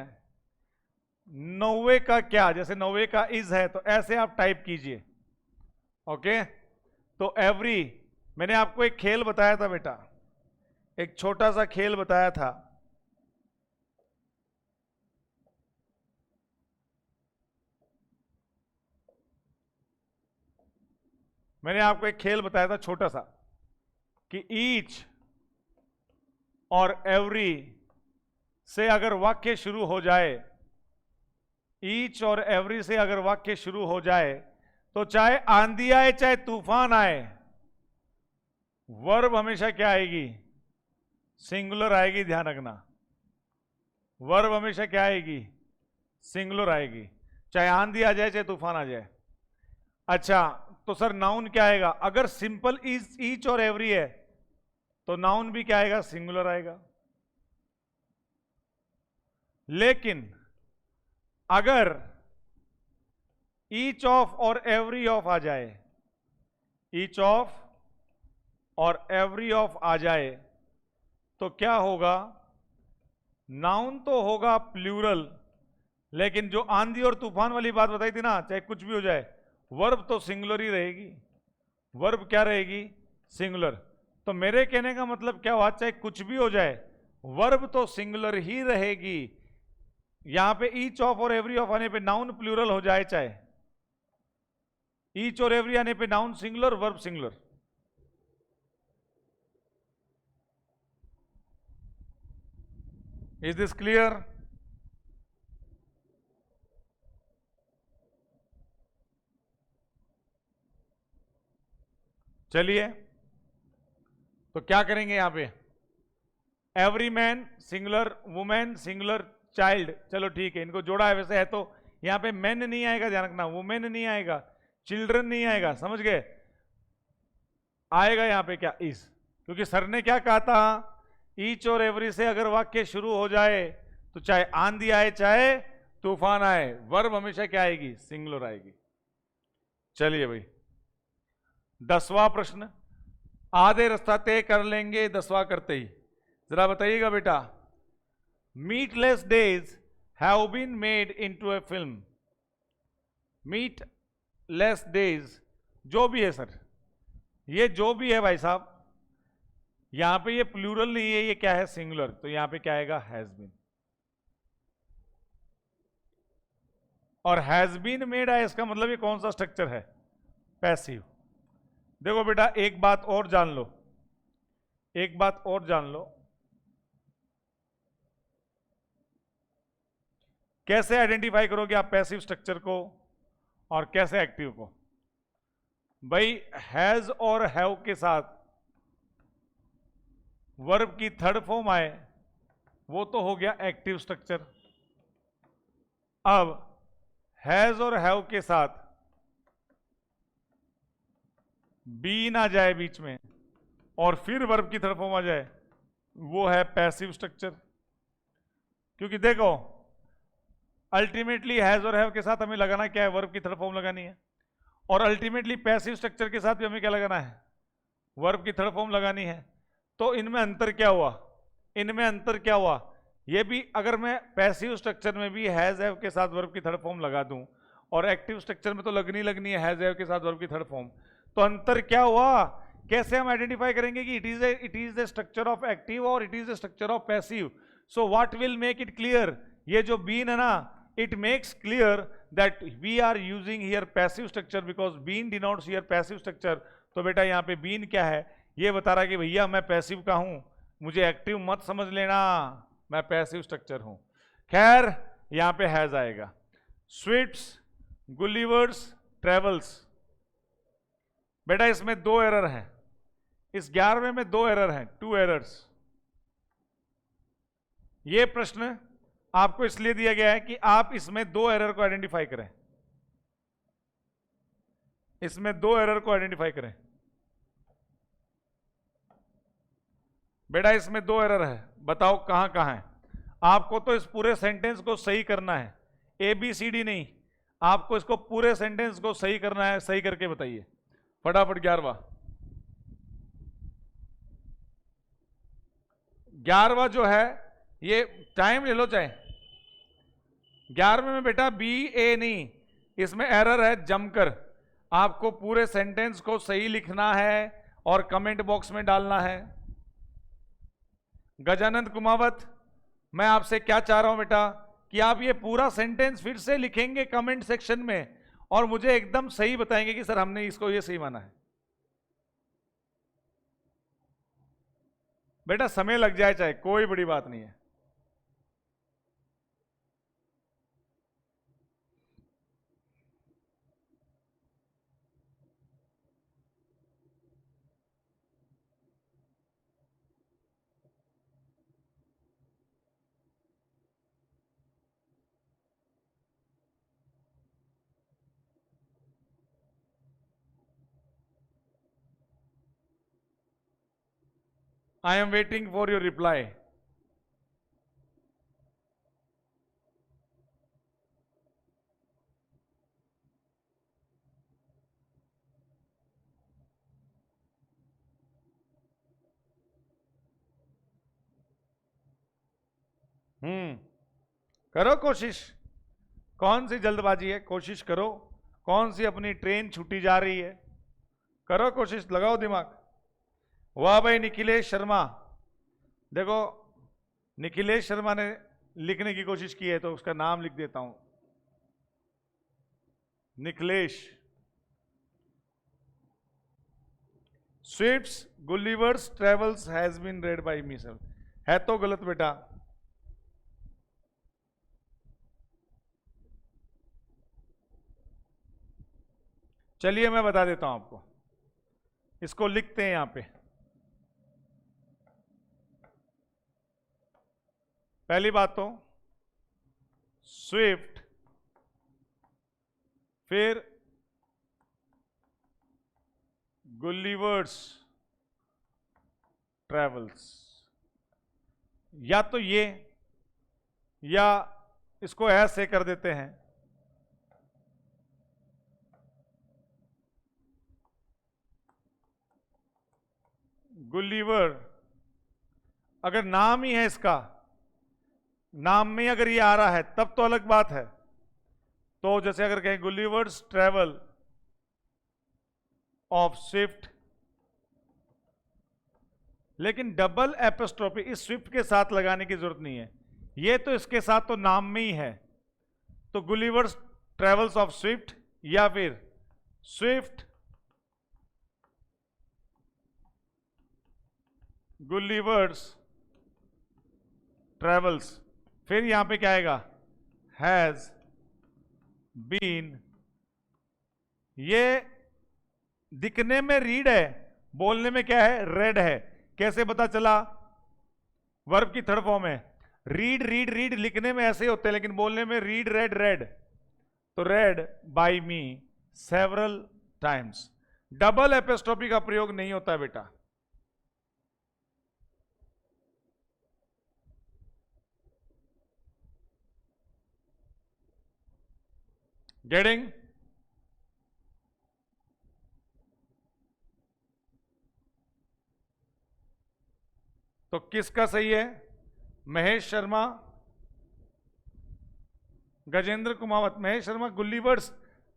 नौवे का क्या, जैसे नौवे का इज है तो ऐसे आप टाइप कीजिए। ओके, तो एवरी, मैंने आपको एक खेल बताया था बेटा, एक छोटा सा खेल बताया था। मैंने आपको एक खेल बताया था छोटा सा, कि ईच और एवरी से अगर वाक्य शुरू हो जाए, ईच और एवरी से अगर वाक्य शुरू हो जाए, तो चाहे आंधी आए चाहे तूफान आए, वर्ब हमेशा क्या आएगी? सिंगुलर आएगी, ध्यान रखना। वर्ब हमेशा क्या आएगी? सिंगुलर आएगी, चाहे आंधी आ जाए चाहे तूफान आ जाए। अच्छा, तो सर नाउन क्या आएगा? अगर सिंपल इज, ईच और एवरी है तो नाउन भी क्या आएगा? सिंगुलर आएगा। लेकिन अगर ईच ऑफ और एवरी ऑफ आ जाए, ईच ऑफ और एवरी ऑफ आ जाए, तो क्या होगा? नाउन तो होगा प्लूरल, लेकिन जो आंधी और तूफान वाली बात बताई थी ना, चाहे कुछ भी हो जाए, वर्ब तो सिंगुलर ही रहेगी। वर्ब क्या रहेगी? सिंगुलर। तो मेरे कहने का मतलब क्या हुआ? चाहे कुछ भी हो जाए, वर्ब तो सिंगुलर ही रहेगी। यहां पे ईच ऑफ और एवरी ऑफ आने पे नाउन प्लूरल हो जाए, चाहे ईच और एवरी आने पे noun singular, verb singular. Is this clear? चलिए, तो क्या करेंगे यहां पे? Every man singular, women singular, child, चलो ठीक है, इनको जोड़ा है वैसे है तो यहां पे मैन नहीं आएगा, ध्यान रखना, वुमेन नहीं आएगा, चिल्ड्रन नहीं आएगा, समझ गए? आएगा यहां पे क्या? इस, क्योंकि सर ने क्या कहा था? ईच और एवरी से अगर वाक्य शुरू हो जाए तो चाहे आंधी आए चाहे तूफान आए, वर्ब हमेशा क्या आएगी? सिंगुलर आएगी। चलिए भाई, 10वां प्रश्न, आधे रास्ता तय कर लेंगे 10वां करते ही। जरा बताइएगा बेटा, meatless days have been made into a film. Meatless days जो भी है सर, ये जो भी है भाई साहब, यहां पे ये प्लूरल नहीं है, ये क्या है, सिंगुलर, तो यहां पे क्या आएगा, हैज बीन। और हैज बीन मेड है, इसका मतलब ये कौन सा स्ट्रक्चर है, पैसिव। देखो बेटा एक बात और जान लो, एक बात और जान लो, कैसे आइडेंटिफाई करोगे आप पैसिव स्ट्रक्चर को और कैसे एक्टिव को। भाई हैज और हैव के साथ वर्ब की थर्ड फॉर्म आए, वो तो हो गया एक्टिव स्ट्रक्चर। अब हैज और हैव के साथ बीन आ जाए बीच में और फिर वर्ब की थर्ड फॉर्म आ जाए, वो है पैसिव स्ट्रक्चर। क्योंकि देखो अल्टीमेटली हैज और हैव के साथ हमें लगाना क्या है, वर्ब की थर्ड फॉर्म लगानी है, और अल्टीमेटली पैसिव स्ट्रक्चर के साथ भी हमें क्या लगाना है, वर्ब की थर्ड फॉर्म लगानी है। तो इनमें अंतर क्या हुआ, इनमें अंतर क्या हुआ, ये भी अगर मैं पैसिव स्ट्रक्चर में भी हैज हैव के साथ वर्ब की थर्ड फॉर्म लगा दूं और एक्टिव स्ट्रक्चर में तो लगनी है हैज हैव के साथ वर्ब की थर्ड फॉर्म, तो अंतर क्या हुआ, कैसे हम आइडेंटिफाई करेंगे कि it is the structure of active और it is the structure of passive. So what will make it clear, ये जो बीन है ना, it makes clear that we are using here passive structure because bean denotes here passive structure। तो बेटा यहाँ पे bean क्या है, ये बता रहा है कि भैया मैं पैसिव का हूं, मुझे एक्टिव मत समझ लेना, मैं पैसिव स्ट्रक्चर हूं। खैर यहाँ पे हैज आएगा। स्वीट्स, गुलिवर्स, ट्रेवल्स, बेटा इसमें दो एरर हैं, इस 11वें में दो एरर हैं, 2 एरर्स। ये प्रश्न आपको इसलिए दिया गया है कि आप इसमें दो एरर को आइडेंटिफाई करें, इसमें दो एरर को आइडेंटिफाई करें। बेटा इसमें दो एरर है, बताओ कहां कहां है। आपको तो इस पूरे सेंटेंस को सही करना है, ABCD नहीं, आपको इसको पूरे सेंटेंस को सही करना है। सही करके बताइए फटाफट। 11वां जो है, ये टाइम ले लो चाहे। 11वें में बेटा BA नहीं, इसमें एरर है जमकर। आपको पूरे सेंटेंस को सही लिखना है और कमेंट बॉक्स में डालना है। गजानंद कुमावत, मैं आपसे क्या चाह रहा हूं बेटा कि आप ये पूरा सेंटेंस फिर से लिखेंगे कमेंट सेक्शन में और मुझे एकदम सही बताएंगे कि सर हमने इसको ये सही माना है। बेटा समय लग जाए चाहे, कोई बड़ी बात नहीं है। I am waiting for your reply. करो कोशिश, कौन सी जल्दबाजी है, कोशिश करो। कौन सी अपनी ट्रेन छूटी जा रही है, करो कोशिश, लगाओ दिमाग। वाह भाई निखिलेश शर्मा, देखो निखिलेश शर्मा ने लिखने की कोशिश की है तो उसका नाम लिख देता हूं, Nikhilesh. Sweets, Gulliver's, travels has been read by me sir, है तो गलत बेटा। चलिए मैं बता देता हूं आपको, इसको लिखते हैं यहां पे। पहली बात तो स्विफ्ट, फिर गुलिवर्स ट्रेवल्स, या तो ये या इसको ऐसे कर देते हैं, गुलिवर। अगर नाम ही है इसका, नाम में अगर ये आ रहा है तब तो अलग बात है। तो जैसे अगर कहें गुलिवर्स ट्रेवल ऑफ स्विफ्ट लेकिन डबल एपोस्ट्रोफी इस स्विफ्ट के साथ लगाने की जरूरत नहीं है, ये तो इसके साथ तो नाम में ही है। तो गुलिवर्स ट्रेवल्स ऑफ स्विफ्ट या फिर स्विफ्ट गुलिवर्स ट्रेवल्स, फिर यहां पे क्या आएगा, हैज बीन। ये दिखने में रीड है, बोलने में क्या है, रेड है। कैसे पता चला, वर्ब की थर्ड फॉर्म है। रीड रीड रीड लिखने में ऐसे होते हैं, लेकिन बोलने में रीड रेड रेड। तो red by me several times. Double apostrophe का प्रयोग नहीं होता है बेटा। गेटिंग? तो किसका सही है, महेश शर्मा, गजेंद्र कुमावत। महेश शर्मा गुलिवर्स,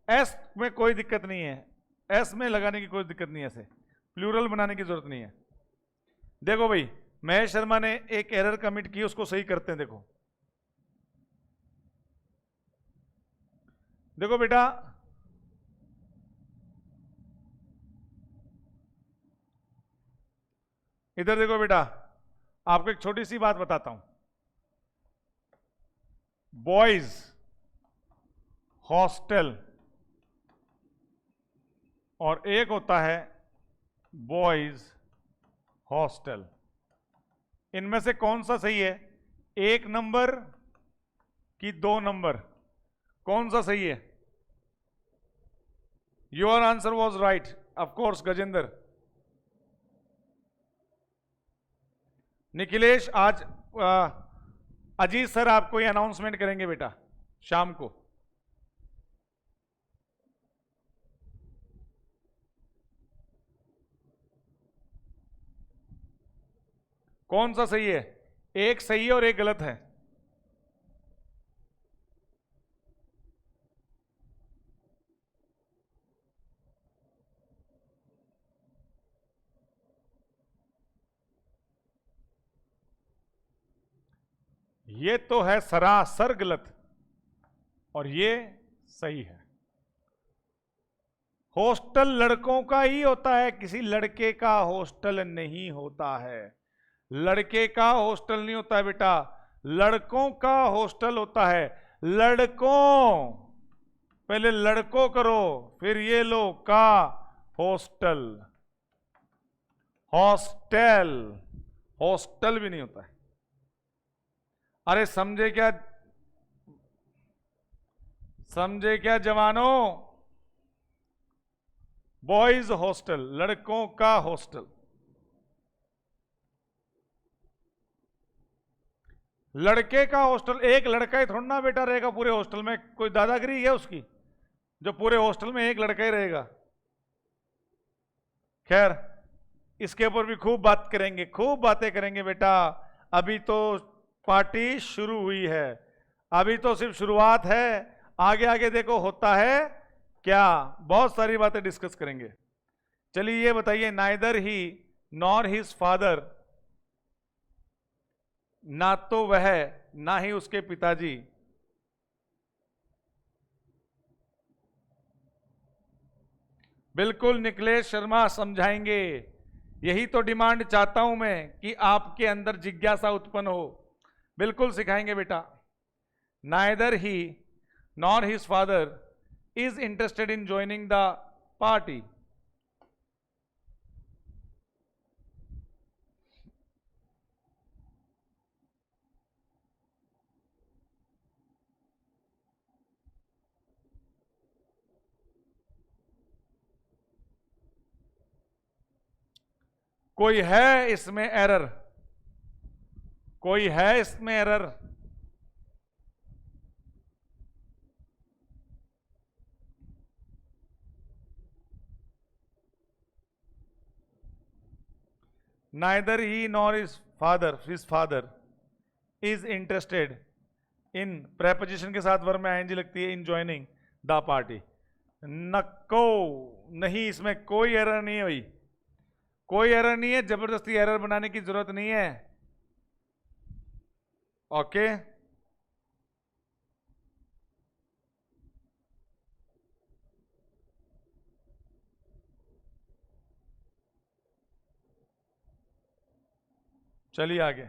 एस में कोई दिक्कत नहीं है, एस में लगाने की कोई दिक्कत नहीं है, ऐसे प्लूरल बनाने की जरूरत नहीं है। देखो भाई, महेश शर्मा ने एक एरर कमिट की, उसको सही करते हैं। देखो देखो बेटा, इधर देखो बेटा, आपको एक छोटी सी बात बताता हूं। बॉयज हॉस्टल और एक होता है बॉयज हॉस्टल, इनमें से कौन सा सही है, 1 नंबर कि 2 नंबर, कौन सा सही है? Your answer was right, of course Gajendra. Nikhilesh, आज अजीत सर आपको ये अनाउंसमेंट करेंगे बेटा शाम को। कौन सा सही है? एक सही है और एक गलत है। ये तो है सरासर गलत और ये सही है। हॉस्टल लड़कों का ही होता है, किसी लड़के का हॉस्टल नहीं होता है। लड़के का हॉस्टल नहीं होता है बेटा, लड़कों का हॉस्टल होता है। लड़कों, पहले लड़कों करो, फिर ये लो का हॉस्टल। हॉस्टल, हॉस्टल भी नहीं होता है। अरे समझे क्या, समझे क्या जवानों? बॉयज हॉस्टल, लड़कों का हॉस्टल। लड़के का हॉस्टल, एक लड़का ही थोड़ा ना बेटा रहेगा पूरे हॉस्टल में, कोई दादागिरी है उसकी जो पूरे हॉस्टल में एक लड़का ही रहेगा। खैर, इसके ऊपर भी खूब बात करेंगे, खूब बातें करेंगे बेटा। अभी तो पार्टी शुरू हुई है, अभी तो सिर्फ शुरुआत है। आगे आगे देखो होता है क्या, बहुत सारी बातें डिस्कस करेंगे। चलिए ये बताइए, नाइदर ही नॉर हिज फादर, ना तो वह ना ही उसके पिताजी बिल्कुल निखिलेश शर्मा समझाएंगे। यही तो डिमांड चाहता हूं मैं कि आपके अंदर जिज्ञासा उत्पन्न हो। बिल्कुल सिखाएंगे बेटा। Neither he nor his father is interested in joining the party. कोई है इसमें एरर? कोई है इसमें error? Neither he nor his father is interested in, preposition के साथ वर्ब में आईएनजी लगती है, इन ज्वाइनिंग द पार्टी। नको नहीं, इसमें कोई एरर नहीं हुई, कोई एरर नहीं है, जबरदस्ती एरर बनाने की जरूरत नहीं है। ओके, चलिए आगे।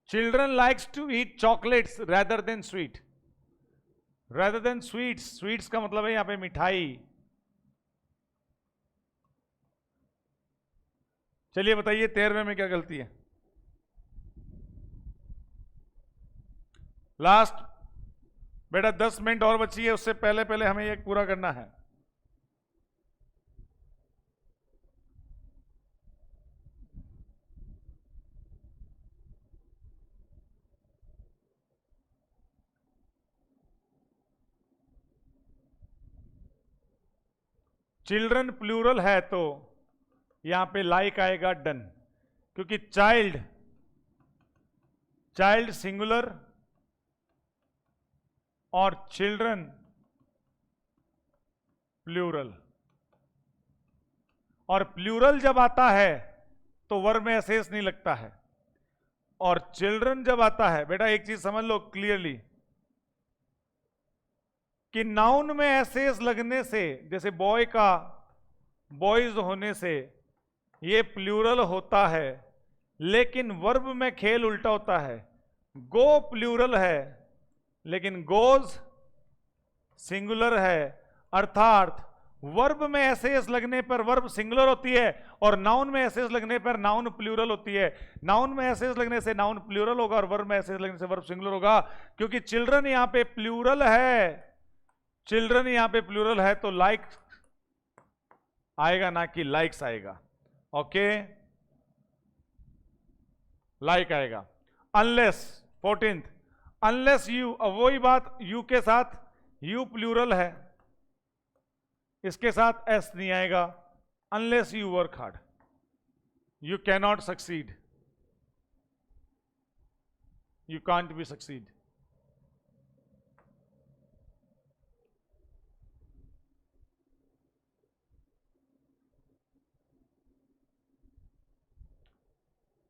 Children likes to eat chocolates rather than sweet. Rather than sweets, sweets का मतलब है यहां पे मिठाई। चलिए बताइए 13वें में क्या गलती है। लास्ट बेटा 10 मिनट और बची है, उससे पहले पहले हमें ये पूरा करना है। चिल्ड्रन प्लूरल है तो यहां पे लाइक आएगा डन, क्योंकि चाइल्ड, चाइल्ड सिंगुलर और चिल्ड्रन प्लूरल। और प्लूरल जब आता है तो वर्ब में एसेस नहीं लगता है, और चिल्ड्रन जब आता है, बेटा एक चीज समझ लो क्लियरली कि नाउन में एसेस लगने से, जैसे बॉय का बॉयज होने से ये प्लूरल होता है, लेकिन वर्ब में खेल उल्टा होता है। गो प्लूरल है लेकिन गोज सिंगुलर है, अर्थात वर्ब में एसेस लगने पर वर्ब सिंगुलर होती है और नाउन में एसेस लगने पर नाउन प्लूरल होती है। नाउन में एसेस लगने से नाउन प्लूरल होगा और वर्ब में एसेस लगने से वर्ब सिंगुलर होगा, क्योंकि चिल्ड्रन यहां पे प्लूरल है। चिल्ड्रन यहां पे प्लूरल है तो लाइक आएगा, ना कि लाइक्स आएगा। ओके, लाइक आएगा। अनलेस 14th, अनलेस यू, अब वही बात, यू के साथ, यू प्लूरल है, इसके साथ एस नहीं आएगा। Unless you work hard you cannot succeed, you can't be succeed.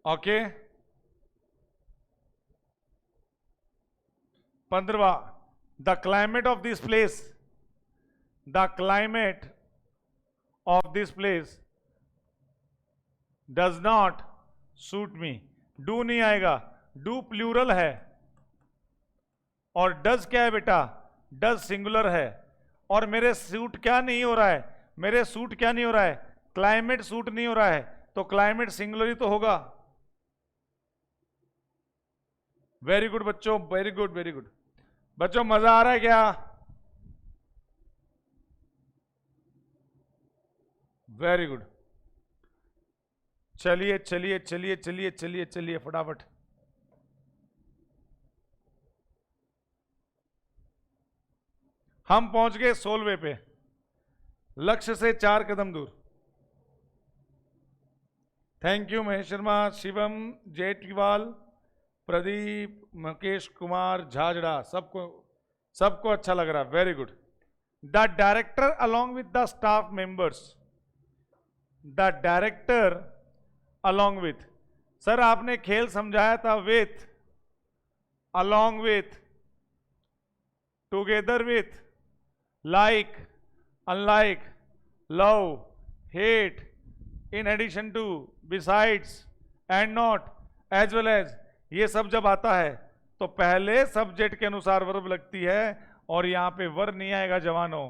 Okay, 15वां, the climate of this place, the climate of this place does not suit me. Do नहीं आएगा, डू प्लूरल है और डज क्या है बेटा, डज सिंगुलर है। और मेरे सूट क्या नहीं हो रहा है, मेरे सूट क्या नहीं हो रहा है, क्लाइमेट सूट नहीं हो रहा है, तो क्लाइमेट सिंगुलर ही तो होगा। वेरी गुड बच्चों, वेरी गुड, वेरी गुड बच्चों, मजा आ रहा है क्या? Very good. चलिए चलिए चलिए चलिए चलिए चलिए फटाफट। हम पहुंच गए 16वें पे, लक्ष्य से 4 कदम दूर। थैंक यू महेश शर्मा, शिवम, जेठीवाल, प्रदीप, मुकेश कुमार झाजड़ा, सबको अच्छा लग रहा है। Very good. The director along with the staff members, the director along with, sir आपने खेल समझाया था with, along with, together with, like, unlike, love, hate, in addition to, besides, and not, as well as, ये सब जब आता है तो पहले सब्जेक्ट के अनुसार वर्ब लगती है, और यहां पे वर्ब नहीं आएगा जवानों,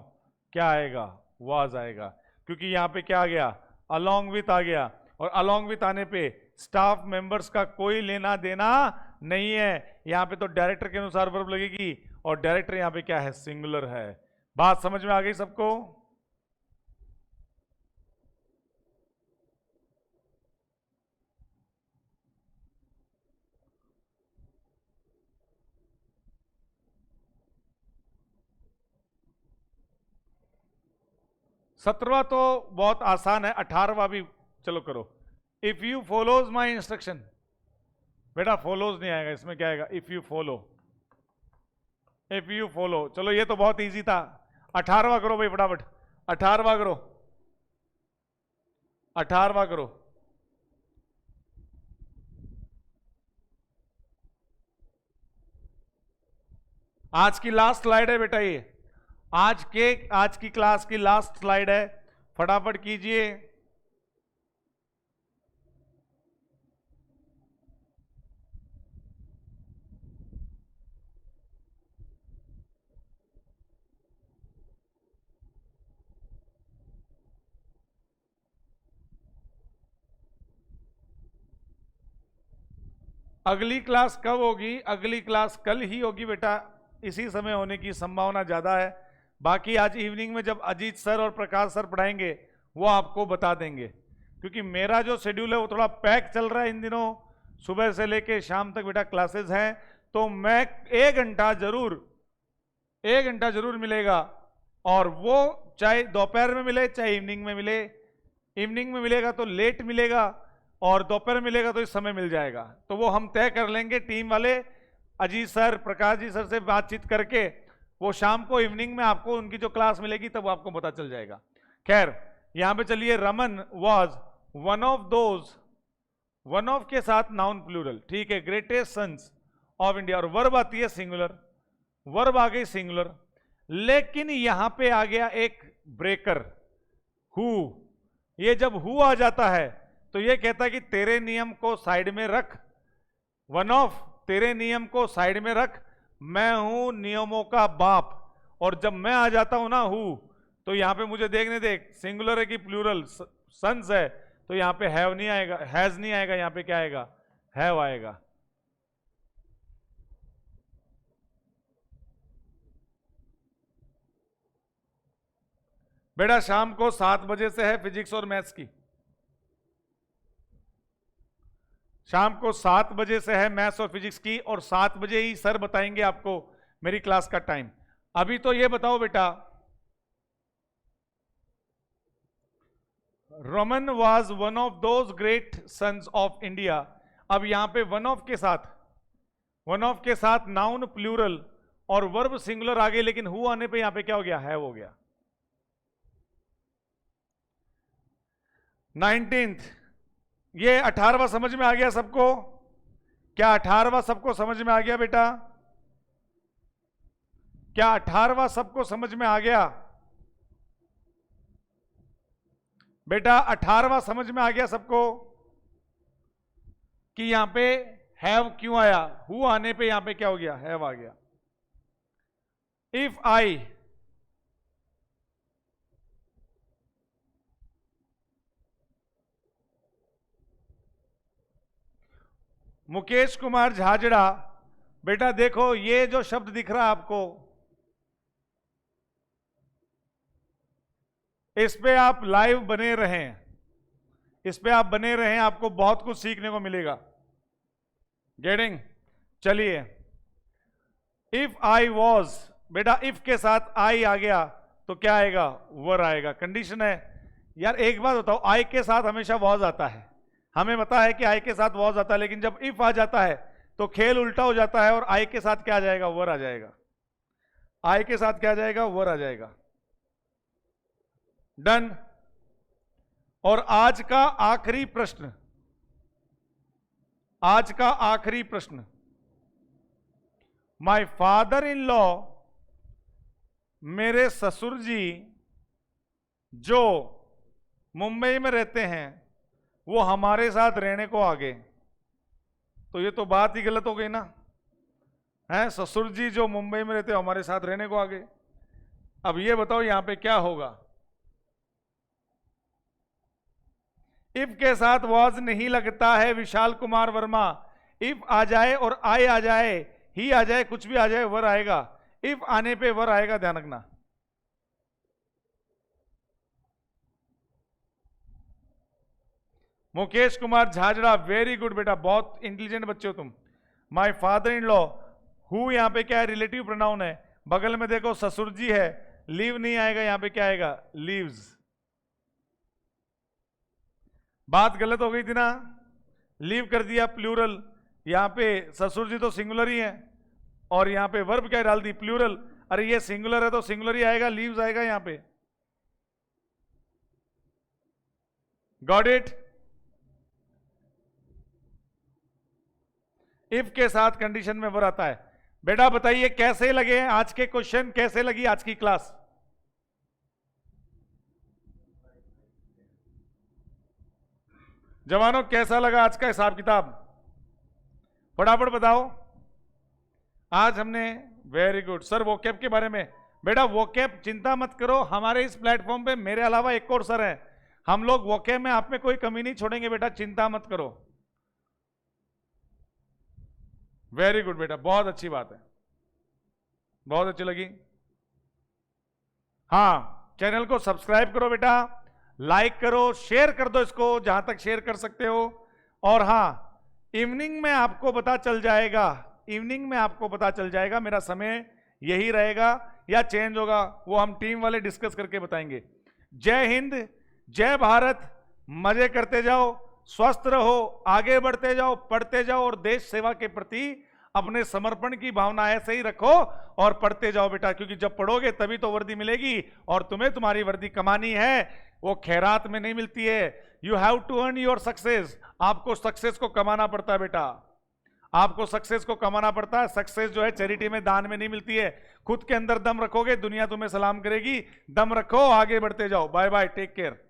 क्या आएगा, वाज आएगा, क्योंकि यहां पे क्या आ गया, अलॉन्ग विथ आ गया, और अलॉन्ग विथ आने पे स्टाफ मेंबर्स का कोई लेना देना नहीं है। यहां पे तो डायरेक्टर के अनुसार वर्ब लगेगी, और डायरेक्टर यहां पे क्या है, सिंगुलर है। बात समझ में आ गई सबको? सत्रहवां तो बहुत आसान है, 18वां भी चलो करो। If you follows my instruction, बेटा फॉलोज नहीं आएगा, इसमें क्या आएगा, if you follow, if you follow. चलो ये तो बहुत इजी था, 18वां करो भाई फटाफट, 18वां करो, 18वां करो। आज की लास्ट स्लाइड है बेटा ये, आज की क्लास की लास्ट स्लाइड है, फटाफट कीजिए। अगली क्लास कब होगी? अगली क्लास कल ही होगी बेटा, इसी समय होने की संभावना ज्यादा है। बाकी आज इवनिंग में जब अजीत सर और प्रकाश सर पढ़ाएंगे वो आपको बता देंगे, क्योंकि मेरा जो शेड्यूल है वो थोड़ा पैक चल रहा है इन दिनों, सुबह से लेके शाम तक बेटा क्लासेस हैं, तो मैं 1 घंटा जरूर मिलेगा, और वो चाहे दोपहर में मिले चाहे इवनिंग में मिले। इवनिंग में मिलेगा तो लेट मिलेगा, और दोपहर मिलेगा तो इस समय मिल जाएगा, तो वो हम तय कर लेंगे टीम वाले, अजीत सर प्रकाश जी सर से बातचीत करके, वो शाम को इवनिंग में आपको उनकी जो क्लास मिलेगी तब आपको पता चल जाएगा। खैर यहां पे चलिए, Raman was one of those, one of के साथ नाउन प्लूरल, ठीक है, ग्रेटेस्ट सन्स ऑफ इंडिया, और वर्ब आती है सिंगुलर, वर्ब आ गई सिंगुलर, लेकिन यहां पे आ गया एक ब्रेकर, हु। ये जब हु आ जाता है तो ये कहता है कि तेरे नियम को साइड में रख, वन ऑफ तेरे नियम को साइड में रख, मैं हूं नियमों का बाप। और जब मैं आ जाता हूं ना हूं, तो यहां पे मुझे देखने दे, सिंगुलर है कि प्लूरल, सन्स है, तो यहां पे हैव नहीं आएगा, हैज नहीं आएगा, यहां पे क्या आएगा? हैव आएगा। बेटा शाम को 7 बजे से है फिजिक्स और मैथ्स की, शाम को 7 बजे से है मैथ्स और फिजिक्स की, और 7 बजे ही सर बताएंगे आपको मेरी क्लास का टाइम। अभी तो ये बताओ बेटा, Roman was one of those great sons of India. अब यहां पे वन ऑफ के साथ नाउन प्लूरल और वर्ब सिंगुलर आ गए, लेकिन हु आने पे यहां पे क्या हो गया? है हो गया। 19th, ये 18वां समझ में आ गया सबको? क्या 18वां सबको समझ में आ गया बेटा? क्या 18वां सबको समझ में आ गया बेटा? 18वां समझ में आ गया सबको कि यहां पे हैव क्यों आया? हु आने पे यहां पे क्या हो गया? हैव आ गया। इफ आई, मुकेश कुमार झाजड़ा, बेटा देखो ये जो शब्द दिख रहा है आपको, इस पे आप लाइव बने रहें, इस पे आप बने रहें, आपको बहुत कुछ सीखने को मिलेगा। गेटिंग? चलिए, इफ आई वॉज, बेटा इफ के साथ आई आ गया तो क्या आएगा? वर आएगा। कंडीशन है यार, एक बात बताओ, आई के साथ हमेशा वॉज आता है, हमें पता है कि आई के साथ वॉज आता है, लेकिन जब इफ आ जाता है तो खेल उल्टा हो जाता है, और आई के साथ क्या आ जाएगा? वर आ जाएगा। आई के साथ क्या आ जाएगा? वर आ जाएगा। डन। और आज का आखिरी प्रश्न, आज का आखिरी प्रश्न, माय फादर इन लॉ, मेरे ससुर जी जो मुंबई में रहते हैं वो हमारे साथ रहने को आ गए। तो ये तो बात ही गलत हो गई ना, है? ससुर जी जो मुंबई में रहते हैं हमारे साथ रहने को आ गए। अब ये बताओ यहां पे क्या होगा? इफ के साथ वॉज नहीं लगता है विशाल कुमार वर्मा, इफ आ जाए और आई आ जाए, ही आ जाए, कुछ भी आ जाए, वर आएगा। इफ आने पे वर आएगा, ध्यान रखना। मुकेश कुमार झाजड़ा, वेरी गुड बेटा, बहुत इंटेलिजेंट बच्चे हो तुम। My father in law, who यहां पे क्या है? रिलेटिव प्रोनाउन है। बगल में देखो ससुर जी है, लीव नहीं आएगा, यहां पे क्या आएगा? लीव्स। बात गलत हो गई थी ना, लीव कर दिया प्लूरल, यहां पे ससुर जी तो सिंगुलर ही है, और यहां पे वर्ब क्या डाल दी? प्लूरल। अरे ये सिंगुलर है तो सिंगुलर ही आएगा, लीव्स आएगा यहां पे। Got it? इफ के साथ कंडीशन में वर्ब आता है। बेटा बताइए कैसे लगे आज के क्वेश्चन, कैसे लगी आज की क्लास? जवानों कैसा लगा आज का हिसाब किताब? फटाफट बताओ। आज हमने, वेरी गुड सर, वोकैब के बारे में। बेटा वोकैब चिंता मत करो, हमारे इस प्लेटफॉर्म पे मेरे अलावा एक और सर है, हम लोग वोकैब में आप में कोई कमी नहीं छोड़ेंगे बेटा, चिंता मत करो। वेरी गुड बेटा, बहुत अच्छी बात है, बहुत अच्छी लगी। हाँ, चैनल को सब्सक्राइब करो बेटा, लाइक करो, शेयर कर दो इसको जहां तक शेयर कर सकते हो। और हाँ, इवनिंग में आपको पता चल जाएगा, इवनिंग में आपको पता चल जाएगा मेरा समय यही रहेगा या चेंज होगा, वो हम टीम वाले डिस्कस करके बताएंगे। जय हिंद, जय भारत, मजे करते जाओ, स्वस्थ रहो, आगे बढ़ते जाओ, पढ़ते जाओ और देश सेवा के प्रति अपने समर्पण की भावना ऐसे ही रखो और पढ़ते जाओ बेटा, क्योंकि जब पढ़ोगे तभी तो वर्दी मिलेगी और तुम्हें तुम्हारी वर्दी कमानी है, वो खैरात में नहीं मिलती है। You have to earn your success, आपको सक्सेस को कमाना पड़ता है बेटा, आपको सक्सेस को कमाना पड़ता है। सक्सेस जो है चैरिटी में, दान में नहीं मिलती है। खुद के अंदर दम रखोगे, दुनिया तुम्हें सलाम करेगी। दम रखो, आगे बढ़ते जाओ। Bye bye, take care.